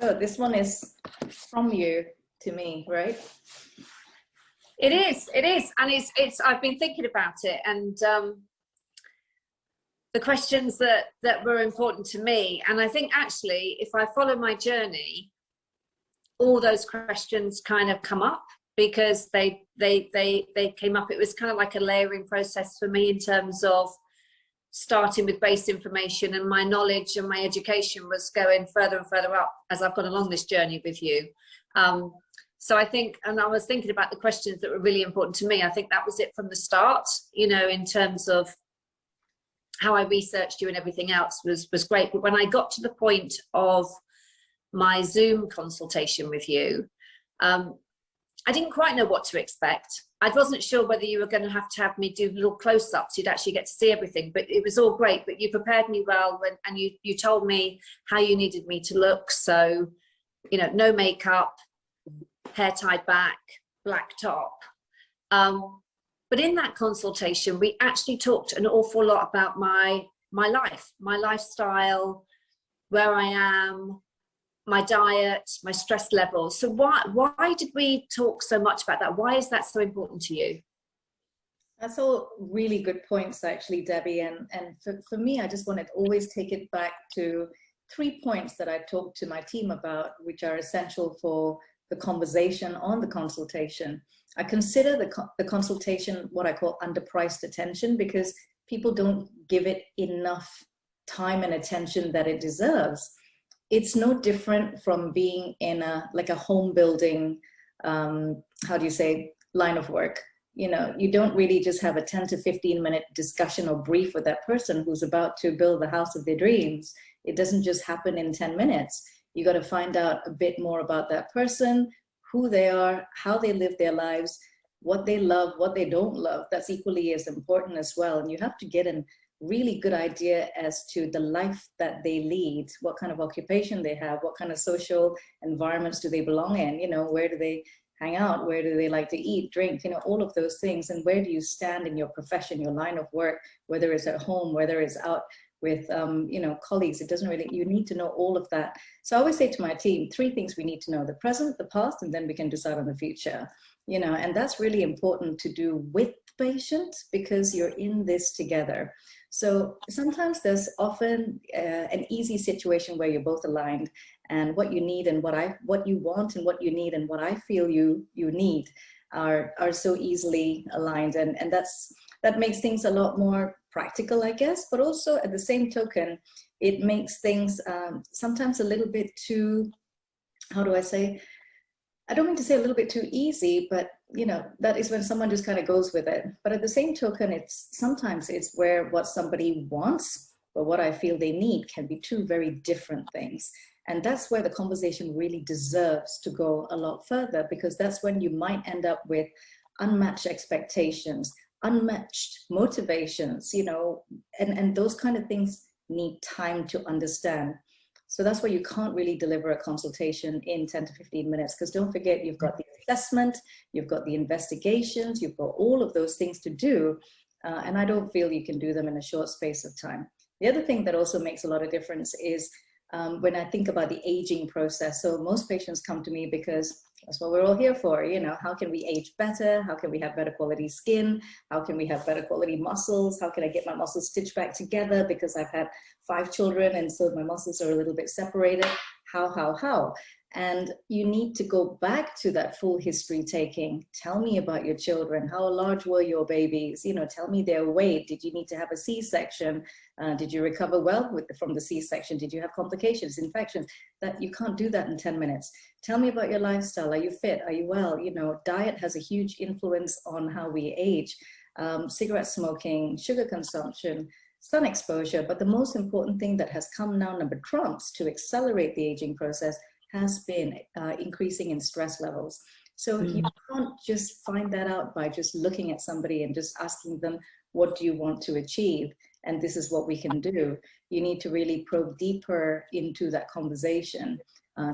So this one is from you to me, right? It is, and it's. I've been thinking about it, and the questions that were important to me, and I think actually, if I follow my journey, all those questions kind of come up because they came up. It was kind of like a layering process for me in terms of starting with base information, and my knowledge and my education was going further and further up as I've gone along this journey with you. So I think, and I was thinking about the questions that were really important to me. I think that was it from the start, you know, in terms of how I researched you and everything else was great. But when I got to the point of my Zoom consultation with you, I didn't quite know what to expect. I wasn't sure whether you were going to have me do little close-ups. You'd actually get to see everything, but it was all great. But you prepared me well, and you told me how you needed me to look. So, you know, no makeup, hair tied back, black top. But in that consultation, we actually talked an awful lot about my life, my lifestyle, where I am, my diet, my stress levels. So why did we talk so much about that? Why is that so important to you? That's all really good points, actually, Debbie. And for me, I just want to always take it back to 3 points that I talked to my team about, which are essential for the conversation on the consultation. I consider the consultation what I call underpriced attention, because people don't give it enough time and attention that it deserves. It's no different from being in a home building, how do you say, line of work. You know, you don't really just have a 10 to 15 minute discussion or brief with that person who's about to build the house of their dreams. It doesn't just happen in 10 minutes. You got to find out a bit more about that person, who they are, how they live their lives, what they love, what they don't love. That's equally as important as well. And you have to get a really good idea as to the life that they lead, what kind of occupation they have, what kind of social environments do they belong in, you know, where do they hang out, where do they like to eat, drink, you know, all of those things. And where do you stand in your profession, your line of work, whether it's at home, whether it's out with, you know, colleagues. It doesn't really, you need to know all of that. So I always say to my team, 3 things we need to know: the present, the past, and then we can decide on the future, you know. And that's really important to do with the patient, because you're in this together. So sometimes there's often an easy situation where you're both aligned, and what you need and what you want and what you need and what I feel you need are so easily aligned. And that makes things a lot more practical, I guess, but also at the same token, it makes things sometimes a little bit too, how do I say, I don't mean to say a little bit too easy, but you know, that is when someone just kind of goes with it. But at the same token, sometimes it's where what somebody wants, but what I feel they need can be 2 very different things. And that's where the conversation really deserves to go a lot further, because that's when you might end up with unmatched expectations, unmatched motivations, you know, and those kind of things need time to understand. So that's why you can't really deliver a consultation in 10 to 15 minutes, because don't forget, you've got the assessment, you've got the investigations, you've got all of those things to do. And I don't feel you can do them in a short space of time. The other thing that also makes a lot of difference is when I think about the aging process. So most patients come to me because that's what we're all here for. You know, how can we age better? How can we have better quality skin? How can we have better quality muscles? How can I get my muscles stitched back together because I've had 5 children and so my muscles are a little bit separated? How? And you need to go back to that full history taking. Tell me about your children. How large were your babies? You know, tell me their weight. Did you need to have a C-section? Did you recover well from the C-section? Did you have complications, infections? That you can't do that in 10 minutes. Tell me about your lifestyle. Are you fit? Are you well? You know, diet has a huge influence on how we age. Cigarette smoking, sugar consumption, sun exposure. But the most important thing that has come now, number trumps, to accelerate the aging process has been increasing in stress levels. So you can't just find that out by just looking at somebody and just asking them, what do you want to achieve? And this is what we can do. You need to really probe deeper into that conversation.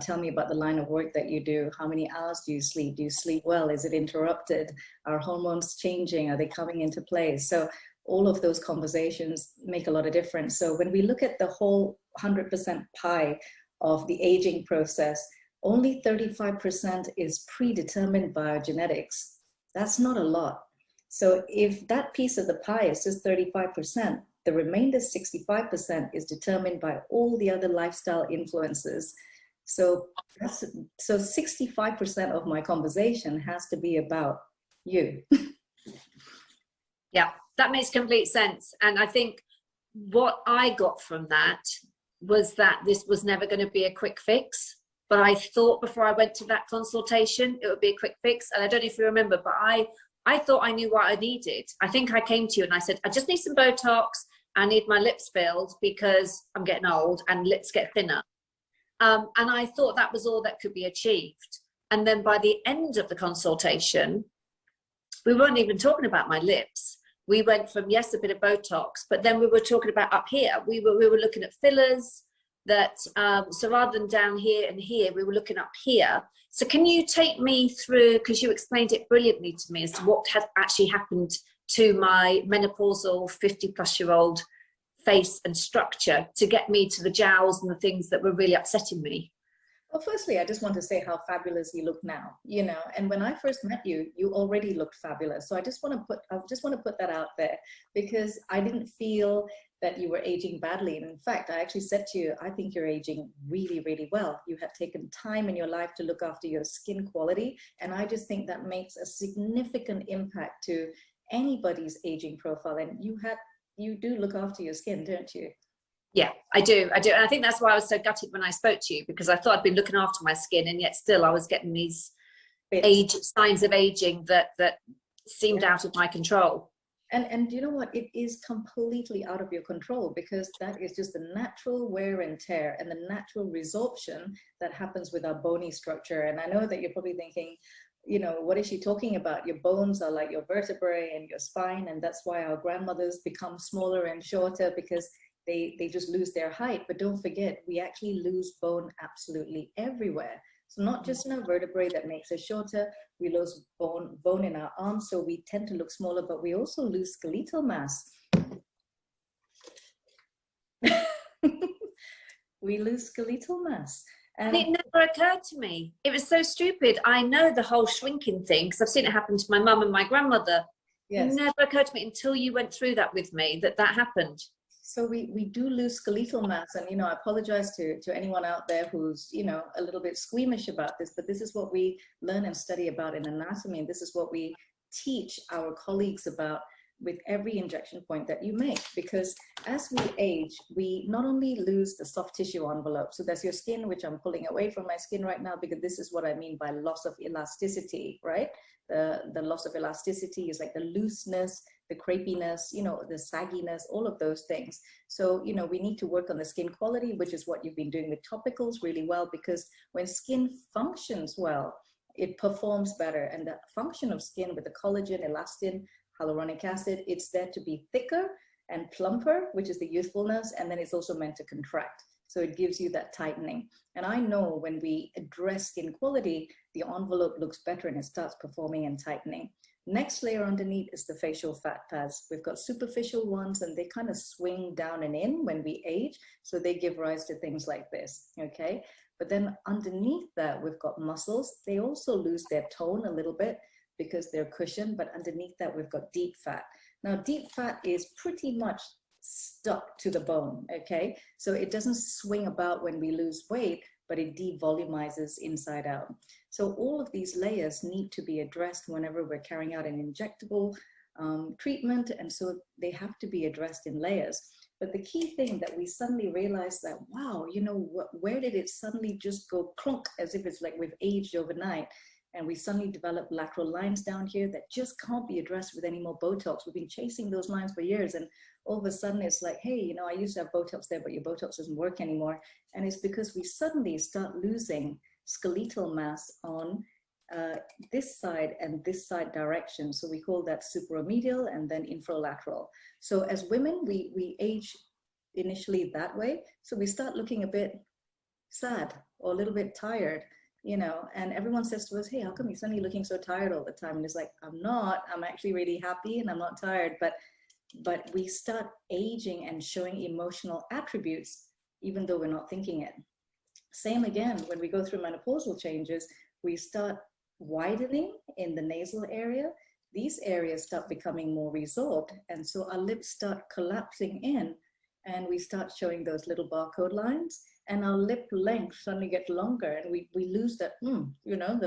Tell me about the line of work that you do. How many hours do you sleep? Do you sleep well? Is it interrupted? Are hormones changing? Are they coming into play? So all of those conversations make a lot of difference. So when we look at the whole 100% pie of the aging process, only 35% is predetermined by our genetics. That's not a lot. So if that piece of the pie is just 35%, the remainder 65% is determined by all the other lifestyle influences. So 65% of my conversation has to be about you. Yeah, that makes complete sense. And I think what I got from that was that this was never going to be a quick fix. But I thought before I went to that consultation, it would be a quick fix. And I don't know if you remember, but I thought I knew what I needed. I think I came to you and I said, I just need some Botox. I need my lips filled because I'm getting old and lips get thinner. And I thought that was all that could be achieved. And then by the end of the consultation, we weren't even talking about my lips. We went from, yes, a bit of Botox, but then we were talking about up here. We were looking at fillers that, so rather than down here and here, we were looking up here. So can you take me through, because you explained it brilliantly to me as to what has actually happened to my menopausal 50-plus-year-old face and structure to get me to the jowls and the things that were really upsetting me? Well, firstly, I just want to say how fabulous you look now, you know, and when I first met you, you already looked fabulous. So I just want to put that out there, because I didn't feel that you were aging badly. And in fact, I actually said to you, I think you're aging really, really well. You have taken time in your life to look after your skin quality. And I just think that makes a significant impact to anybody's aging profile. And you do look after your skin, don't you? Yeah, I do. And I think that's why I was so gutted when I spoke to you, because I thought I'd been looking after my skin, and yet still I was getting these signs of aging that seemed out of my control. And you know what? It is completely out of your control, because that is just the natural wear and tear and the natural resorption that happens with our bony structure. And I know that you're probably thinking, you know, what is she talking about? Your bones are like your vertebrae and your spine, and that's why our grandmothers become smaller and shorter, because they just lose their height. But don't forget, we actually lose bone absolutely everywhere. So not just in our vertebrae that makes us shorter, we lose bone in our arms, so we tend to look smaller, but we also lose skeletal mass. We lose skeletal mass. And it never occurred to me. It was so stupid. I know the whole shrinking thing, because I've seen it happen to my mum and my grandmother. Yes. It never occurred to me until you went through that with me, that happened. So we do lose skeletal mass, and, you know, I apologize to anyone out there who's, you know, a little bit squeamish about this, but this is what we learn and study about in anatomy, and this is what we teach our colleagues about with every injection point that you make. Because as we age, we not only lose the soft tissue envelope, so that's your skin, which I'm pulling away from my skin right now, because this is what I mean by loss of elasticity, right? The loss of elasticity is like the looseness, the crepiness, you know, the sagginess, all of those things. So, you know, we need to work on the skin quality, which is what you've been doing with topicals really well, because when skin functions well, it performs better. And the function of skin with the collagen, elastin, hyaluronic acid, it's there to be thicker and plumper, which is the youthfulness, and then it's also meant to contract. So it gives you that tightening. And I know when we address skin quality, the envelope looks better and it starts performing and tightening. Next layer underneath is the facial fat pads. We've got superficial ones, and they kind of swing down and in when we age. So they give rise to things like this, okay? But then underneath that, we've got muscles. They also lose their tone a little bit because they're cushioned, but underneath that, we've got deep fat. Now, deep fat is pretty much stuck to the bone, okay? So it doesn't swing about when we lose weight, but it devolumizes inside out. So all of these layers need to be addressed whenever we're carrying out an injectable treatment, and so they have to be addressed in layers. But the key thing that we suddenly realized that, wow, you know, where did it suddenly just go clunk, as if it's like we've aged overnight? And we suddenly developed lateral lines down here that just can't be addressed with any more Botox. We've been chasing those lines for years, and all of a sudden it's like, hey, you know, I used to have Botox there, but your Botox doesn't work anymore. And it's because we suddenly start losing skeletal mass on this side and this side direction. So we call that supromedial and then infralateral. So as women, we age initially that way. So we start looking a bit sad or a little bit tired, you know, and everyone says to us, hey, how come you're suddenly looking so tired all the time? And it's like, I'm not, I'm actually really happy and I'm not tired. But we start aging and showing emotional attributes, even though we're not thinking it. Same again, when we go through menopausal changes, we start widening in the nasal area. These areas start becoming more resorbed. And so our lips start collapsing in, and we start showing those little barcode lines, and our lip length suddenly gets longer, and we lose that, you know,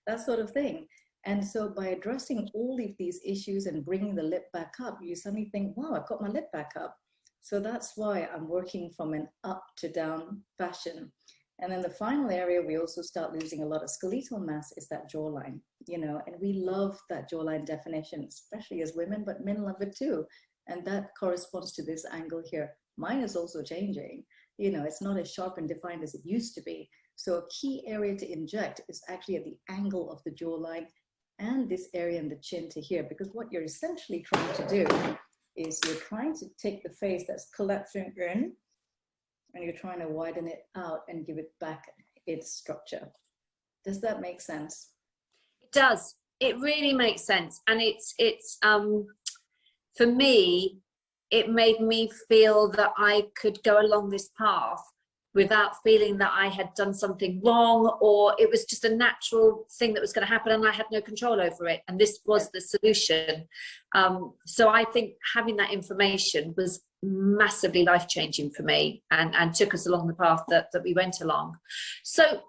that sort of thing. And so by addressing all of these issues and bringing the lip back up, you suddenly think, wow, I've got my lip back up. So that's why I'm working from an up to down fashion. And then the final area, we also start losing a lot of skeletal mass, is that jawline, you know, and we love that jawline definition, especially as women, but men love it too. And that corresponds to this angle here. Mine is also changing. You know, it's not as sharp and defined as it used to be. So a key area to inject is actually at the angle of the jawline and this area in the chin to here, because what you're essentially trying to do is you're trying to take the face that's collapsing in, and you're trying to widen it out and give it back its structure. Does that make sense? It does. It really makes sense. And it's for me, it made me feel that I could go along this path without feeling that I had done something wrong, or it was just a natural thing that was going to happen and I had no control over it. And this was the solution. So I think having that information was massively life-changing for me, and took us along the path that we went along. So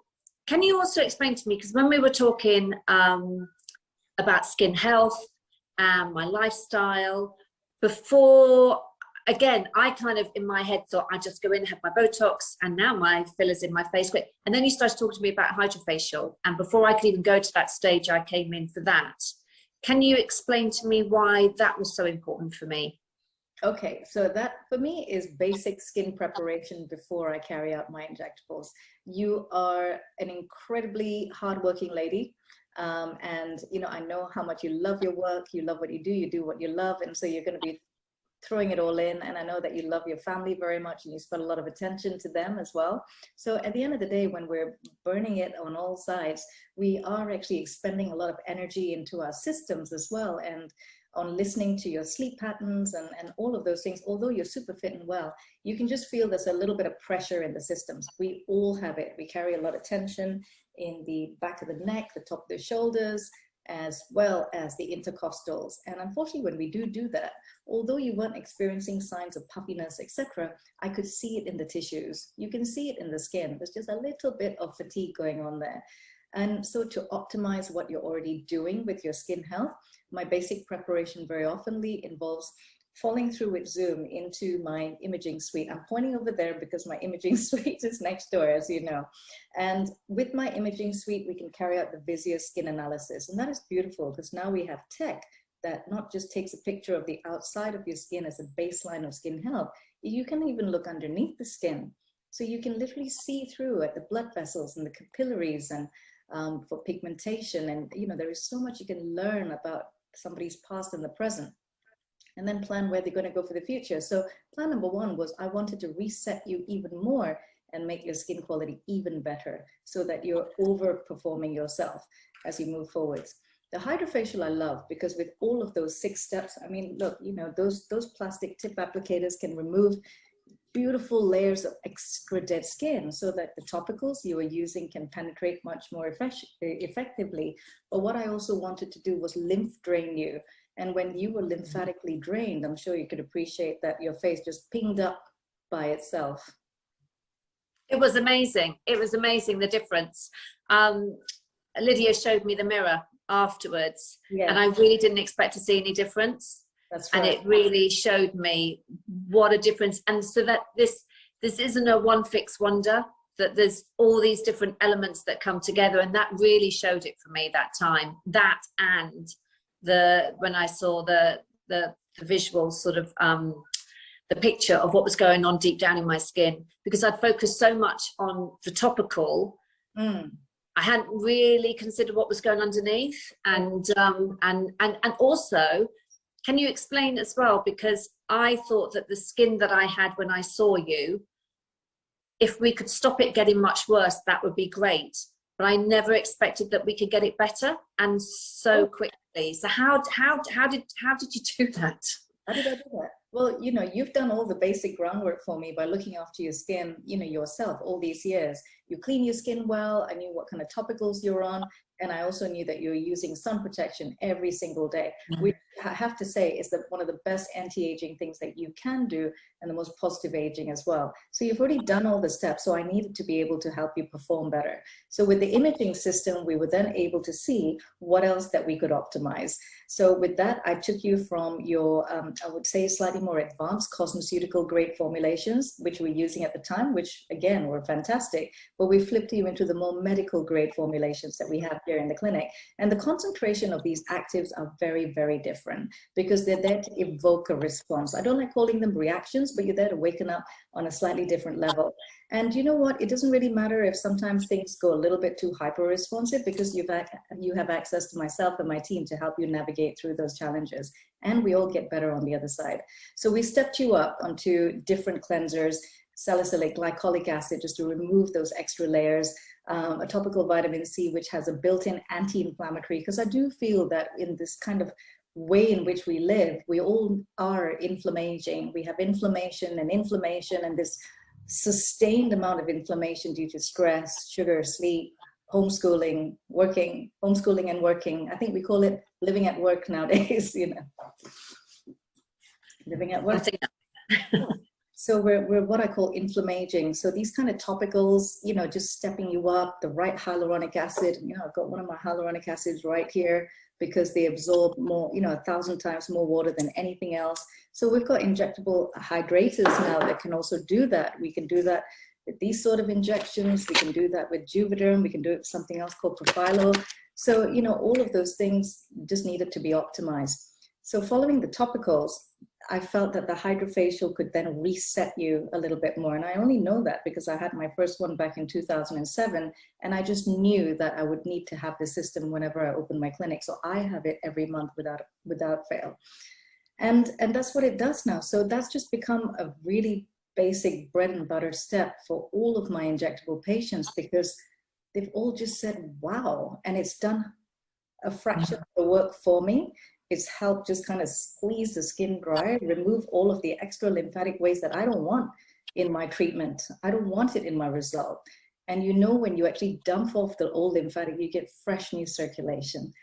can you also explain to me, because when we were talking about skin health and my lifestyle, before, again, I kind of in my head thought I'd just go in, have my Botox, and now my fillers in my face. And then you started talking to me about Hydrafacial, and before I could even go to that stage, I came in for that. Can you explain to me why that was so important for me? Okay, so that for me is basic skin preparation before I carry out my injectables. You are an incredibly hardworking lady, and you know, I know how much you love your work, you love what you do what you love, and so you're going to be throwing it all in. And I know that you love your family very much, and you spend a lot of attention to them as well. So at the end of the day, when we're burning it on all sides, we are actually expending a lot of energy into our systems as well, and on listening to your sleep patterns and all of those things. Although you're super fit and well, you can just feel there's a little bit of pressure in the systems. We all have it. We carry a lot of tension in the back of the neck, the top of the shoulders, as well as the intercostals. And unfortunately, when we do that, although you weren't experiencing signs of puffiness, etc., I could see it in the tissues. You can see it in the skin. There's just a little bit of fatigue going on there. And so to optimize what you're already doing with your skin health, my basic preparation very oftenly involves following through with Zoom into my imaging suite. I'm pointing over there because my imaging suite is next door, as you know. And with my imaging suite, we can carry out the VISIA skin analysis. And that is beautiful because now we have tech that not just takes a picture of the outside of your skin as a baseline of skin health, you can even look underneath the skin. So you can literally see through at the blood vessels and the capillaries, and for pigmentation. And you know, there is so much you can learn about somebody's past and the present, and then plan where they're going to go for the future. So plan number one was I wanted to reset you even more and make your skin quality even better so that you're overperforming yourself as you move forwards. The Hydrafacial I love because with all of those 6 steps, I mean, look, you know, those plastic tip applicators can remove beautiful layers of extra dead skin so that the topicals you are using can penetrate much more effectively. But what I also wanted to do was lymph drain you. And when you were lymphatically drained, I'm sure you could appreciate that your face just pinged up by itself. It was amazing. It was amazing, the difference. Lydia showed me the mirror afterwards, yeah, and I really didn't expect to see any difference. That's right. And it really showed me what a difference. And so that this isn't a one fix wonder, that there's all these different elements that come together. And that really showed it for me that time. That and when I saw the visual sort of the picture of what was going on deep down in my skin, because I'd focused so much on the topical. I hadn't really considered what was going underneath. And also, can you explain as well, because I thought that the skin that I had when I saw you, if we could stop it getting much worse, that would be great. But I never expected that we could get it better and so quickly. So how did you do that? How did I do that? Well, you know, you've done all the basic groundwork for me by looking after your skin, you know, yourself all these years. You clean your skin well. I knew what kind of topicals you're on. And I also knew that you were using sun protection every single day. Which I have to say is that one of the best anti-aging things that you can do, and the most positive aging as well. So you've already done all the steps. So I needed to be able to help you perform better. So with the imaging system, we were then able to see what else that we could optimize. So with that, I took you from your, I would say, slightly more advanced cosmeceutical grade formulations, which we were using at the time, which again were fantastic, but we flipped you into the more medical grade formulations that we have here in the clinic. And the concentration of these actives are very, very different because they're there to evoke a response. I don't like calling them reactions, but you're there to waken up on a slightly different level. And you know what? It doesn't really matter if sometimes things go a little bit too hyper responsive, because you have access to myself and my team to help you navigate through those challenges. And we all get better on the other side. So we stepped you up onto different cleansers, salicylic, glycolic acid, just to remove those extra layers, a topical vitamin C, which has a built-in anti-inflammatory, because I do feel that in this kind of way in which we live, we all are inflammaging. We have inflammation and this sustained amount of inflammation due to stress, sugar, sleep, homeschooling and working. I think we call it living at work nowadays, you know, living at work. So we're what I call inflammaging. So these kind of topicals, you know, just stepping you up, the right hyaluronic acid. You know, I've got one of my hyaluronic acids right here because they absorb more, you know, 1,000 times more water than anything else. So we've got injectable hydrators now that can also do that. We can do that with these sort of injections. We can do that with Juvederm. We can do it with something else called Profilo. So, you know, all of those things just needed to be optimized. So following the topicals, I felt that the Hydrafacial could then reset you a little bit more. And I only know that because I had my first one back in 2007. And I just knew that I would need to have the system whenever I opened my clinic. So I have it every month without fail. And that's what it does now. So that's just become a really basic bread and butter step for all of my injectable patients, because they've all just said, wow. And it's done a fraction of the work for me. It's helped just kind of squeeze the skin dry, remove all of the extra lymphatic waste that I don't want in my treatment. I don't want it in my result. And you know, when you actually dump off the old lymphatic, you get fresh new circulation,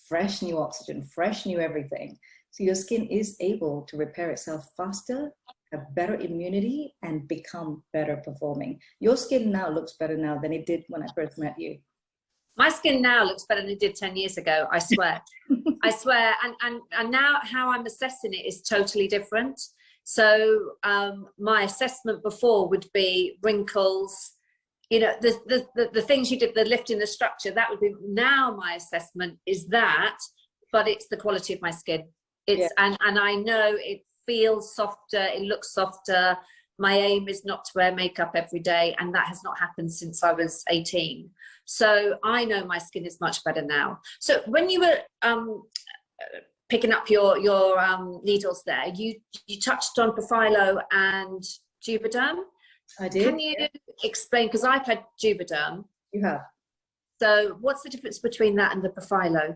fresh new oxygen, fresh new everything. So your skin is able to repair itself faster, have better immunity, and become better performing. Your skin now looks better now than it did when I first met you. My skin now looks better than it did 10 years ago, I swear. I swear. And now how I'm assessing it is totally different. So my assessment before would be wrinkles, you know, the things you did, the lifting the structure, that would be, now my assessment is that, but it's the quality of my skin. It's, yeah. And I know it feels softer, it looks softer. My aim is not to wear makeup every day, and that has not happened since I was 18. So I know my skin is much better now. So when you were picking up your needles there, you touched on Profilo and Juvederm. I did. Can you explain, because I've had Juvederm. You have. So what's the difference between that and the Profilo?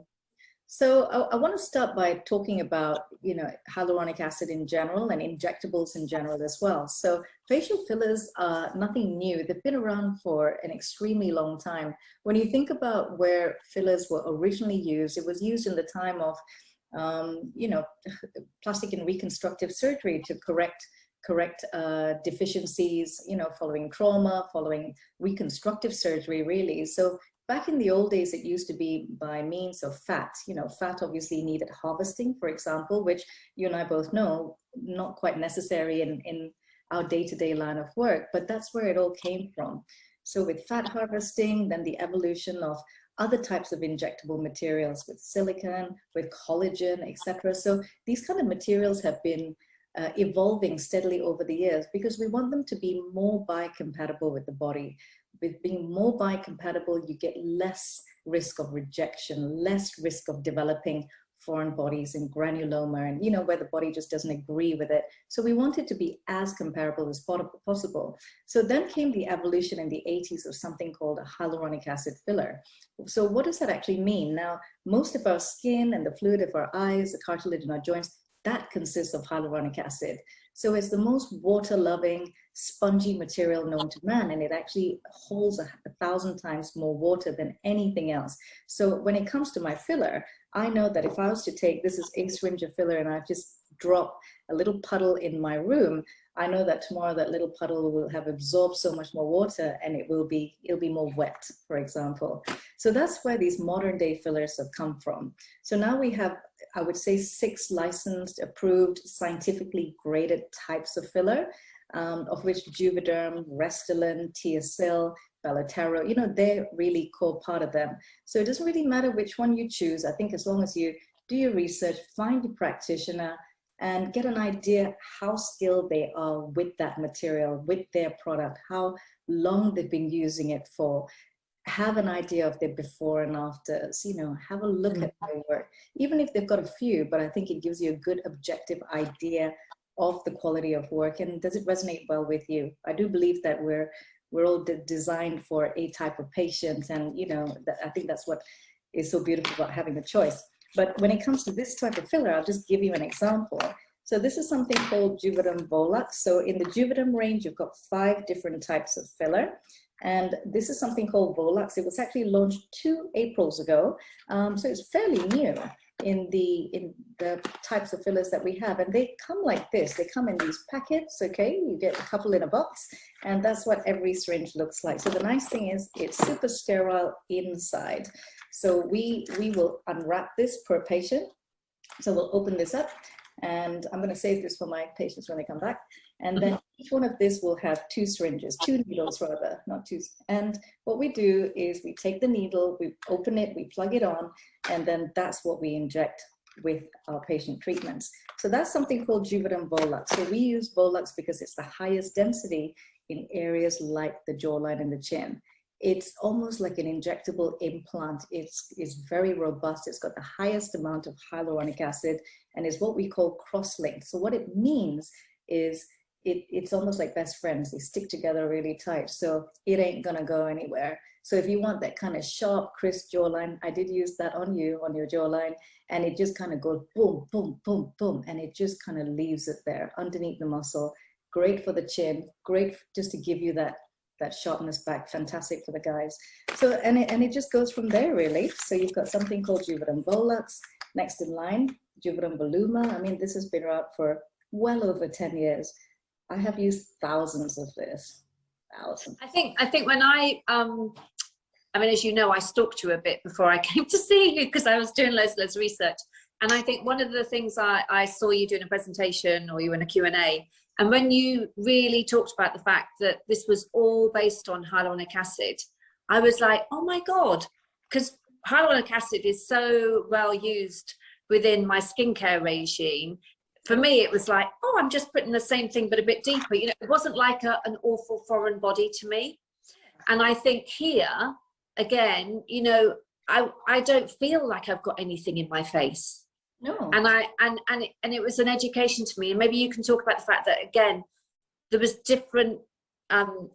So I want to start by talking about, you know, hyaluronic acid in general and injectables in general as well. So facial fillers are nothing new. They've been around for an extremely long time. When you think about where fillers were originally used, it was used in the time of, you know, plastic and reconstructive surgery to correct deficiencies, you know, following trauma, following reconstructive surgery, really. So back in the old days, it used to be by means of fat. You know, fat obviously needed harvesting, for example, which you and I both know, not quite necessary in our day-to-day line of work, but that's where it all came from. So with fat harvesting, then the evolution of other types of injectable materials with silicone, with collagen, etc. So these kind of materials have been evolving steadily over the years because we want them to be more biocompatible with the body. With being more biocompatible, you get less risk of rejection, less risk of developing foreign bodies and granuloma, and, you know, where the body just doesn't agree with it. So we want it to be as comparable as possible. So then came the evolution in the 80s of something called a hyaluronic acid filler. So what does that actually mean? Now, most of our skin and the fluid of our eyes, the cartilage in our joints, that consists of hyaluronic acid. So it's the most water-loving, spongy material known to man, and it actually holds 1,000 times more water than anything else. So when it comes to my filler, I know that if I was to take, this is a syringe of filler, and I just drop a little puddle in my room, I know that tomorrow that little puddle will have absorbed so much more water, and it'll be more wet, for example. So that's where these modern day fillers have come from. So now we have, I would say, 6 licensed, approved, scientifically graded types of filler, of which Juvederm, Restylane, Teosil, Belotero, you know, they're really core part of them. So it doesn't really matter which one you choose. I think as long as you do your research, find your practitioner, and get an idea how skilled they are with that material, with their product, how long they've been using it for, have an idea of their before and afters, you know, have a look at their work, even if they've got a few, but I think it gives you a good objective idea of the quality of work, and does it resonate well with you? I do believe that we're all designed for a type of patient, and you know, I think that's what is so beautiful about having a choice. But when it comes to this type of filler, I'll just give you an example. So this is something called Juvederm Vola. So in the Juvederm range, you've got 5 different types of filler. And this is something called Volux. It was actually launched 2 Aprils ago. So it's fairly new in the types of fillers that we have. And they come like this. They come in these packets, okay? You get a couple in a box, and that's what every syringe looks like. So the nice thing is it's super sterile inside. So we will unwrap this per patient. So we'll open this up, and I'm going to save this for my patients when they come back. And then each one of this will have 2 syringes, 2 needles rather, not 2. And what we do is we take the needle, we open it, we plug it on, and then that's what we inject with our patient treatments. So that's something called Juvederm Vola. So we use Volux because it's the highest density in areas like the jawline and the chin. It's almost like an injectable implant. It's very robust. It's got the highest amount of hyaluronic acid, and is what we call cross-linked. So what it means is it's almost like best friends. They stick together really tight, so it ain't gonna go anywhere. So if you want that kind of sharp, crisp jawline, I did use that on you, on your jawline, and it just kind of goes boom, boom, boom, boom, and it just kind of leaves it there underneath the muscle. Great for the chin, great just to give you that sharpness back, fantastic for the guys. So, and it just goes from there really. So you've got something called Juvederm Volux, next in line, Juvederm Voluma. I mean, this has been around for well over 10 years. I have used thousands of this, thousands. I think when I mean, as you know, I stalked you a bit before I came to see you because I was doing loads of research. And I think one of the things I saw you doing a presentation, or you were in a Q&A, and when you really talked about the fact that this was all based on hyaluronic acid, I was like, oh my God, because hyaluronic acid is so well used within my skincare regime. For me, it was like, oh, I'm just putting the same thing, but a bit deeper. You know, it wasn't like an awful foreign body to me. And I think here, again, you know, I don't feel like I've got anything in my face. No. And it was an education to me. And maybe you can talk about the fact that, again, there was different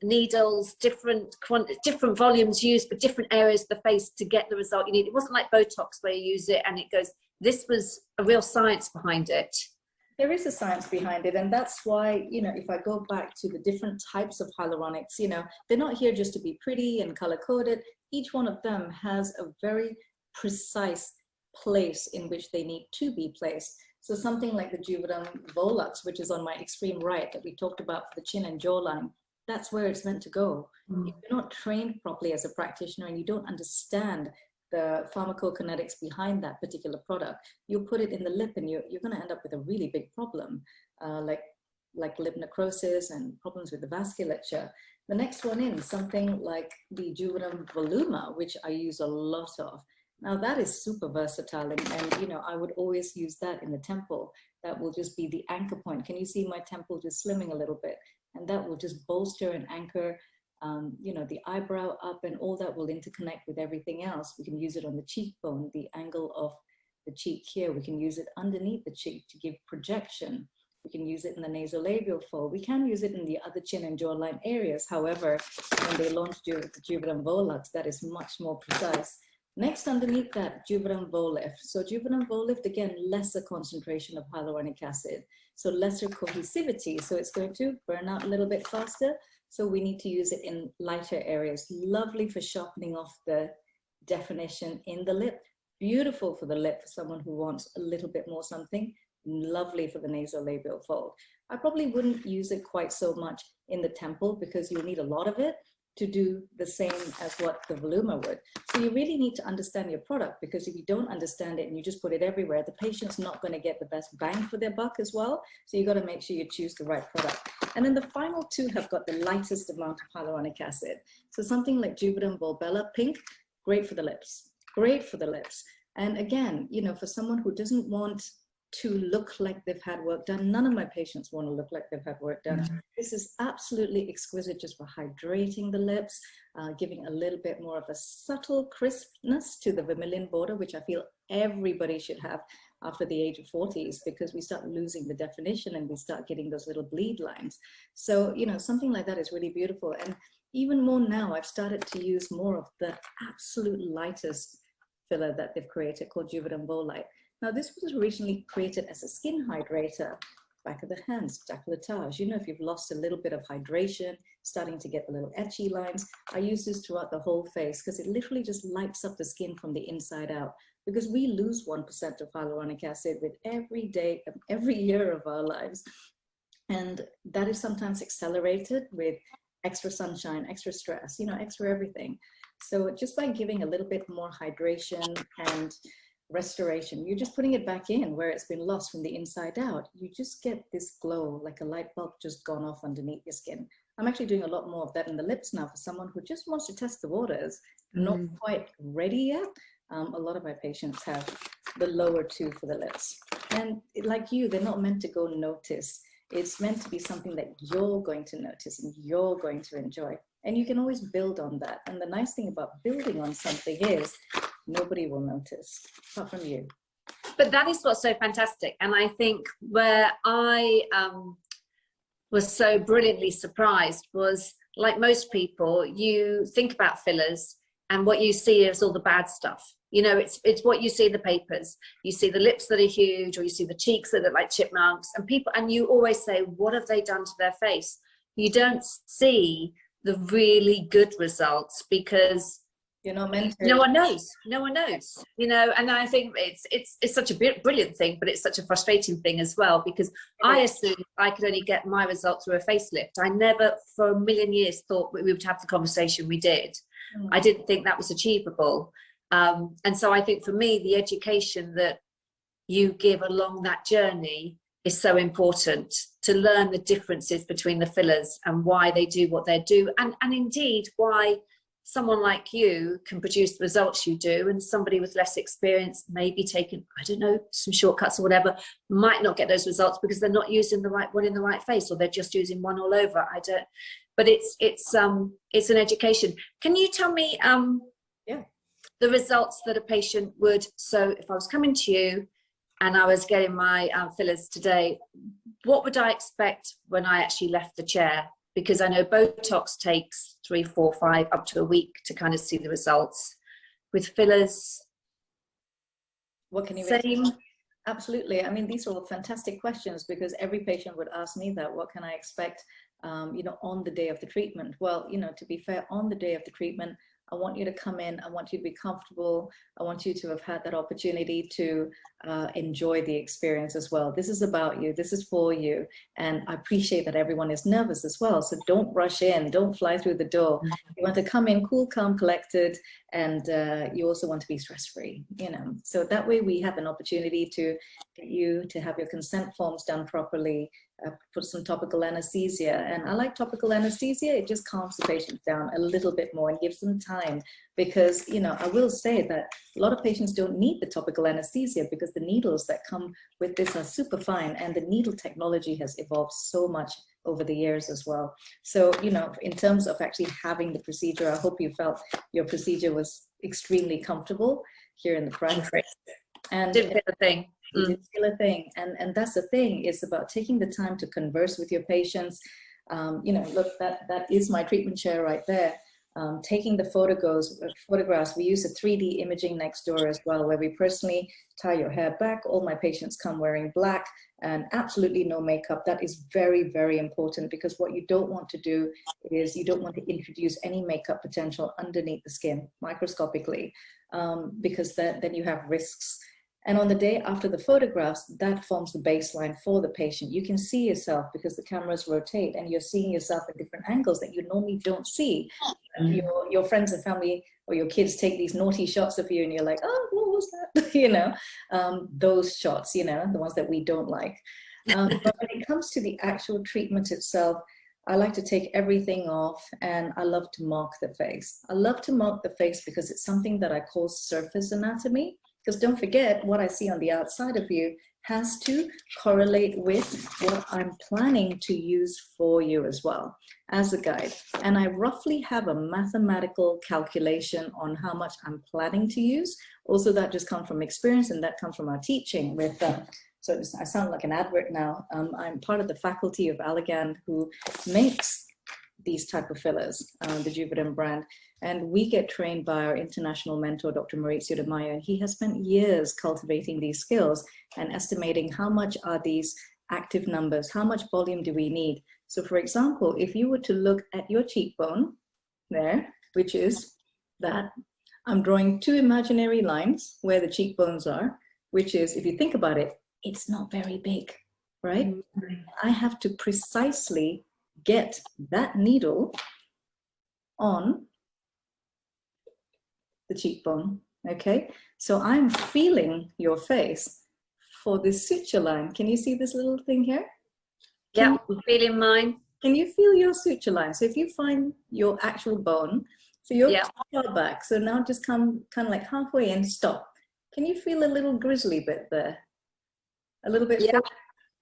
needles, different volumes used for different areas of the face to get the result you need. It wasn't like Botox where you use it and it goes. This was a real science behind it. There is a science behind it, and that's why, you know, if I go back to the different types of hyaluronics, you know, they're not here just to be pretty and color-coded. Each one of them has a very precise place in which they need to be placed. So something like the Juvederm Volux, which is on my extreme right that we talked about for the chin and jawline, that's where it's meant to go. If you're not trained properly as a practitioner and you don't understand the pharmacokinetics behind that particular product, you'll put it in the lip and you're going to end up with a really big problem, like lip necrosis and problems with the vasculature. The next one in, something like the Juvederm Voluma, which I use a lot of. Now that is super versatile, and you know, I would always use that in the temple. That will just be the anchor point. Can you see my temple just slimming a little bit? And that will just bolster and anchor you know, the eyebrow up, and all that will interconnect with everything else. We can use it on the cheekbone, the angle of the cheek here. We can use it underneath the cheek to give projection. We can use it in the nasolabial fold. We can use it in the other chin and jawline areas. However, when they launched the Juvederm Volux, that is much more precise. Next, underneath that, Juvederm Vola. So Juvederm Vola, again, lesser concentration of hyaluronic acid, so lesser cohesivity. So it's going to burn out a little bit faster. So we need to use it in lighter areas. Lovely for sharpening off the definition in the lip. Beautiful for the lip for someone who wants a little bit more something. Lovely for the nasolabial fold. I probably wouldn't use it quite so much in the temple because you'll need a lot of it to do the same as what the Voluma would. So you really need to understand your product, because if you don't understand it and you just put it everywhere, the patient's not going to get the best bang for their buck as well. So you got to make sure you choose the right product. And then the final two have got the lightest amount of hyaluronic acid. So something like Juvederm Volbella Pink, great for the lips, great for the lips. And again, you know, for someone who doesn't want to look like they've had work done. None of my patients want to look like they've had work done. This is absolutely exquisite just for hydrating the lips, giving a little bit more of a subtle crispness to the vermilion border, which I feel everybody should have after the age of 40s, because we start losing the definition and we start getting those little bleed lines. So, you know, something like that is really beautiful. And even more now, I've started to use more of the absolute lightest filler that they've created called Juvederm Vola. Now, this was originally created as a skin hydrator, back of the hands, décolletage. You know, if you've lost a little bit of hydration, starting to get the little etchy lines, I use this throughout the whole face because it literally just lights up the skin from the inside out, because we lose 1% of hyaluronic acid with every year of our lives. And that is sometimes accelerated with extra sunshine, extra stress, you know, extra everything. So just by giving a little bit more hydration and restoration, you're just putting it back in where it's been lost from the inside out. You just get this glow, like a light bulb just gone off underneath your skin. I'm actually doing a lot more of that in the lips now for someone who just wants to test the waters, not quite ready yet. A lot of my patients have the lower two for the lips. And like you, they're not meant to go noticed. It's meant to be something that you're going to notice and you're going to enjoy. And you can always build on that. And the nice thing about building on something is nobody will notice, apart from you. But that is what's so fantastic. And I think where I was so brilliantly surprised was, like most people, you think about fillers and what you see is all the bad stuff. You know, it's what you see in the papers. You see the lips that are huge, or you see the cheeks that look like chipmunks, and you always say, what have they done to their face? You don't see the really good results because you're not meant to. No one knows, you know. And I think it's such a brilliant thing, but it's such a frustrating thing as well, because I assumed I could only get my results through a facelift. I never for a million years thought we would have the conversation we did. I didn't think that was achievable. And so I think for me, the education that you give along that journey is so important, to learn the differences between the fillers and why they do what they do, and indeed why someone like you can produce the results you do, and somebody with less experience, maybe taking, I don't know, some shortcuts or whatever, might not get those results because they're not using the right one in the right face, or they're just using one all over. I don't, but it's an education. Can you tell me the results that a patient would, so if I was coming to you and I was getting my fillers today, what would I expect when I actually left the chair? Because I know Botox takes 3, 4, 5, up to a week to kind of see the results. With fillers, what can you same? Absolutely. I mean, these are all fantastic questions, because every patient would ask me that. What can I expect, you know, on the day of the treatment? Well, you know, to be fair, on the day of the treatment, I want you to come in. I want you to be comfortable. I want you to have had that opportunity to enjoy the experience as well. This is about you. This is for you. And I appreciate that everyone is nervous as well. So don't rush in. Don't fly through the door. You want to come in cool, calm, collected, and you also want to be stress-free, you know. So that way we have an opportunity to get you to have your consent forms done properly, put some topical anesthesia. And I like topical anesthesia. It just calms the patient down a little bit more and gives them time, because, you know, I will say that a lot of patients don't need the topical anesthesia because the needles that come with this are super fine, and the needle technology has evolved so much over the years as well. So, you know, in terms of actually having the procedure, I hope you felt your procedure was extremely comfortable here in the practice. And didn't feel a thing. Didn't feel a thing. And that's the thing, it's about taking the time to converse with your patients. You know, look, that is my treatment chair right there. taking the photographs. We use a 3D imaging next door as well, where we personally tie your hair back. All my patients come wearing black and absolutely no makeup. That is very, very important, because what you don't want to do is you don't want to introduce any makeup potential underneath the skin microscopically, because then you have risks. And on the day after the photographs, that forms the baseline for the patient. You can see yourself because the cameras rotate and you're seeing yourself at different angles that you normally don't see. Your friends and family or your kids take these naughty shots of you and you're like, oh, what was that? You know, those shots, you know, the ones that we don't like. But when it comes to the actual treatment itself, I like to take everything off, and I love to mark the face. I love to mark the face because it's something that I call surface anatomy. Because don't forget, what I see on the outside of you has to correlate with what I'm planning to use for you as well as a guide. And I roughly have a mathematical calculation on how much I'm planning to use. Also, that just comes from experience, and that comes from our teaching with so I sound like an advert now. I'm part of the faculty of Allergan, who makes these type of fillers, the Juvederm brand. And we get trained by our international mentor, Dr. Maurizio De Maio, and he has spent years cultivating these skills and estimating how much are these active numbers, how much volume do we need. So for example, if you were to look at your cheekbone there, which is that, I'm drawing two imaginary lines where the cheekbones are, which is, if you think about it, it's not very big, right? Mm-hmm. I have to precisely get that needle on the cheekbone, okay? So I'm feeling your face for this suture line. Can you see this little thing here? Yeah, feeling mine. Can you feel your suture line? So if you find your actual bone, so you're far back, so now just come kind of like halfway in, stop. Can you feel a little grizzly bit there? A little bit forward?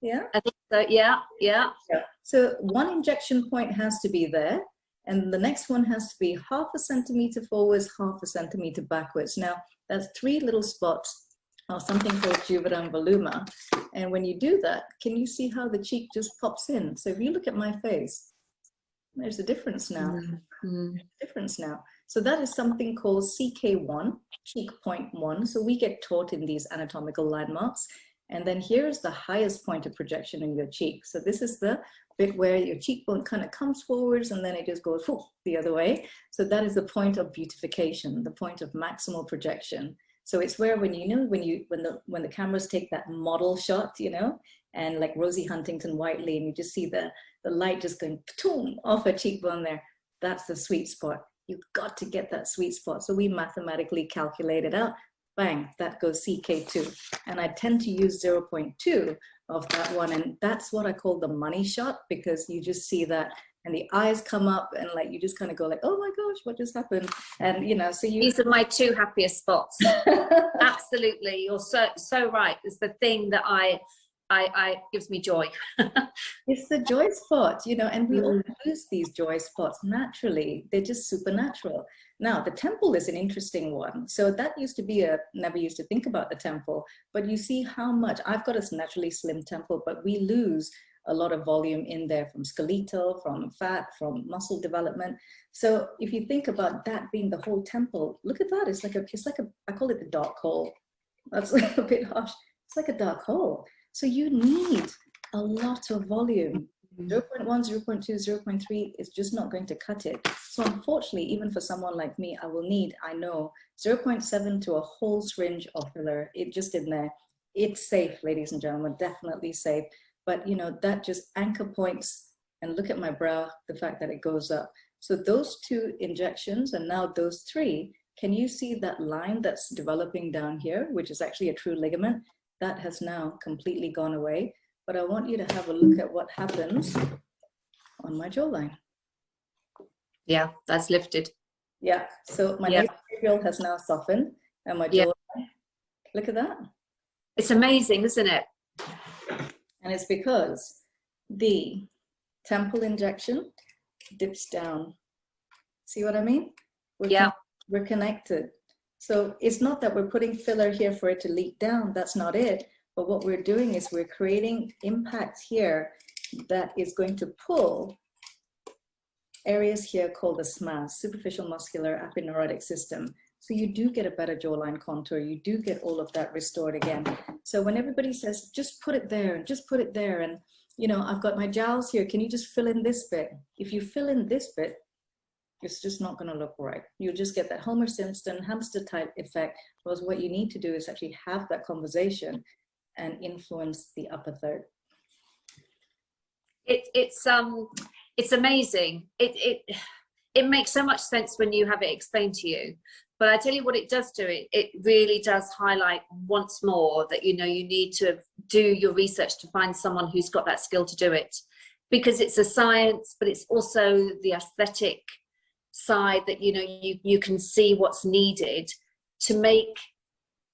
Yeah? I think so, yeah. So one injection point has to be there, and the next one has to be 0.5 centimeter forwards, 0.5 centimeter backwards. Now, that's 3 little spots of something called Juvederm Voluma. And when you do that, can you see how the cheek just pops in? So if you look at my face, there's a difference now. Difference now. So that is something called CK1, cheek point 1. So we get taught in these anatomical landmarks. And then here's the highest point of projection in your cheek. So this is the bit where your cheekbone kind of comes forwards and then it just goes the other way. So that is the point of beautification, the point of maximal projection. So it's where when the cameras take that model shot, you know, and like Rosie Huntington Whiteley, and you just see the light just going off her cheekbone there. That's the sweet spot. You've got to get that sweet spot. So we mathematically calculate it out. Bang, that goes CK2. And I tend to use 0.2 of that one. And that's what I call the money shot, because you just see that and the eyes come up and like, you just kind of go like, oh my gosh, what just happened? And you know, so these are my 2 happiest spots. Absolutely. You're so right. It's the thing that I gives me joy. It's the joy spot, you know, and we all lose these joy spots naturally. They're just supernatural. Now, the temple is an interesting one. So that used to be never used to think about the temple, but you see how much, I've got a naturally slim temple, but we lose a lot of volume in there from skeletal, from fat, from muscle development. So if you think about that being the whole temple, look at that. It's like I call it the dark hole. That's a bit harsh. It's like a dark hole. So you need a lot of volume. 0.1, 0.2, 0.3 is just not going to cut it. So unfortunately, even for someone like me, I know 0.7 to a whole syringe of filler. It just in there. It's safe, ladies and gentlemen, definitely safe. But you know, that just anchor points, and look at my brow, the fact that it goes up. So those 2 injections and now those 3, can you see that line that's developing down here, which is actually a true ligament? That has now completely gone away. But I want you to have a look at what happens on my jawline. Yeah, that's lifted. Yeah, so my nasal has now softened and my jawline, look at that. It's amazing, isn't it? And it's because the temple injection dips down. See what I mean? We're connected. So it's not that we're putting filler here for it to leak down. That's not it. But what we're doing is we're creating impact here that is going to pull areas here called the SMAS, superficial muscular aponeurotic system. So you do get a better jawline contour. You do get all of that restored again. So when everybody says, just put it there, and just put it there, and you know, I've got my jowls here, can you just fill in this bit? If you fill in this bit, it's just not going to look right. You'll just get that Homer Simpson hamster type effect. Whereas what you need to do is actually have that conversation and influence the upper third. It's amazing. It makes so much sense when you have it explained to you. But I tell you what it does do, it really does highlight once more that, you know, you need to do your research to find someone who's got that skill to do it, because it's a science, but it's also the aesthetic side that, you know, you can see what's needed to make.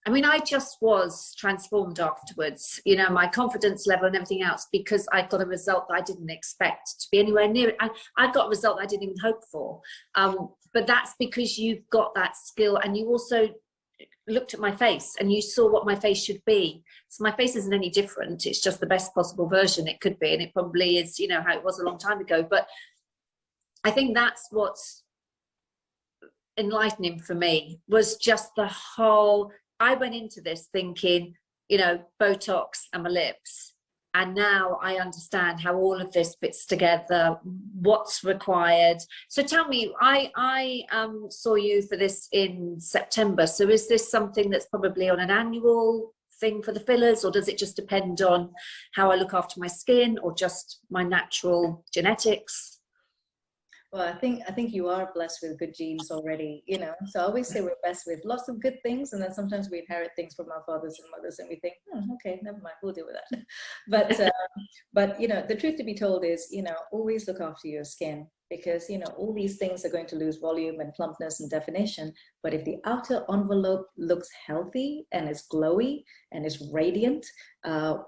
I mean, I just was transformed afterwards, you know, my confidence level and everything else, because I got a result that I didn't expect to be anywhere near it. I got a result that I didn't even hope for. But that's because you've got that skill, and you also looked at my face and you saw what my face should be. So my face isn't any different. It's just the best possible version it could be. And it probably is, you know, how it was a long time ago. But I think that's what's enlightening for me, was just the whole, I went into this thinking, you know, Botox and my lips. And now I understand how all of this fits together, what's required. So tell me, I saw you for this in September. So is this something that's probably on an annual thing for the fillers, or does it just depend on how I look after my skin, or just my natural genetics? Well, I think you are blessed with good genes already, you know. So I always say we're blessed with lots of good things, and then sometimes we inherit things from our fathers and mothers, and we think, okay, never mind, we'll deal with that. But you know, the truth to be told is, you know, always look after your skin, because you know all these things are going to lose volume and plumpness and definition. But if the outer envelope looks healthy and is glowy and is radiant,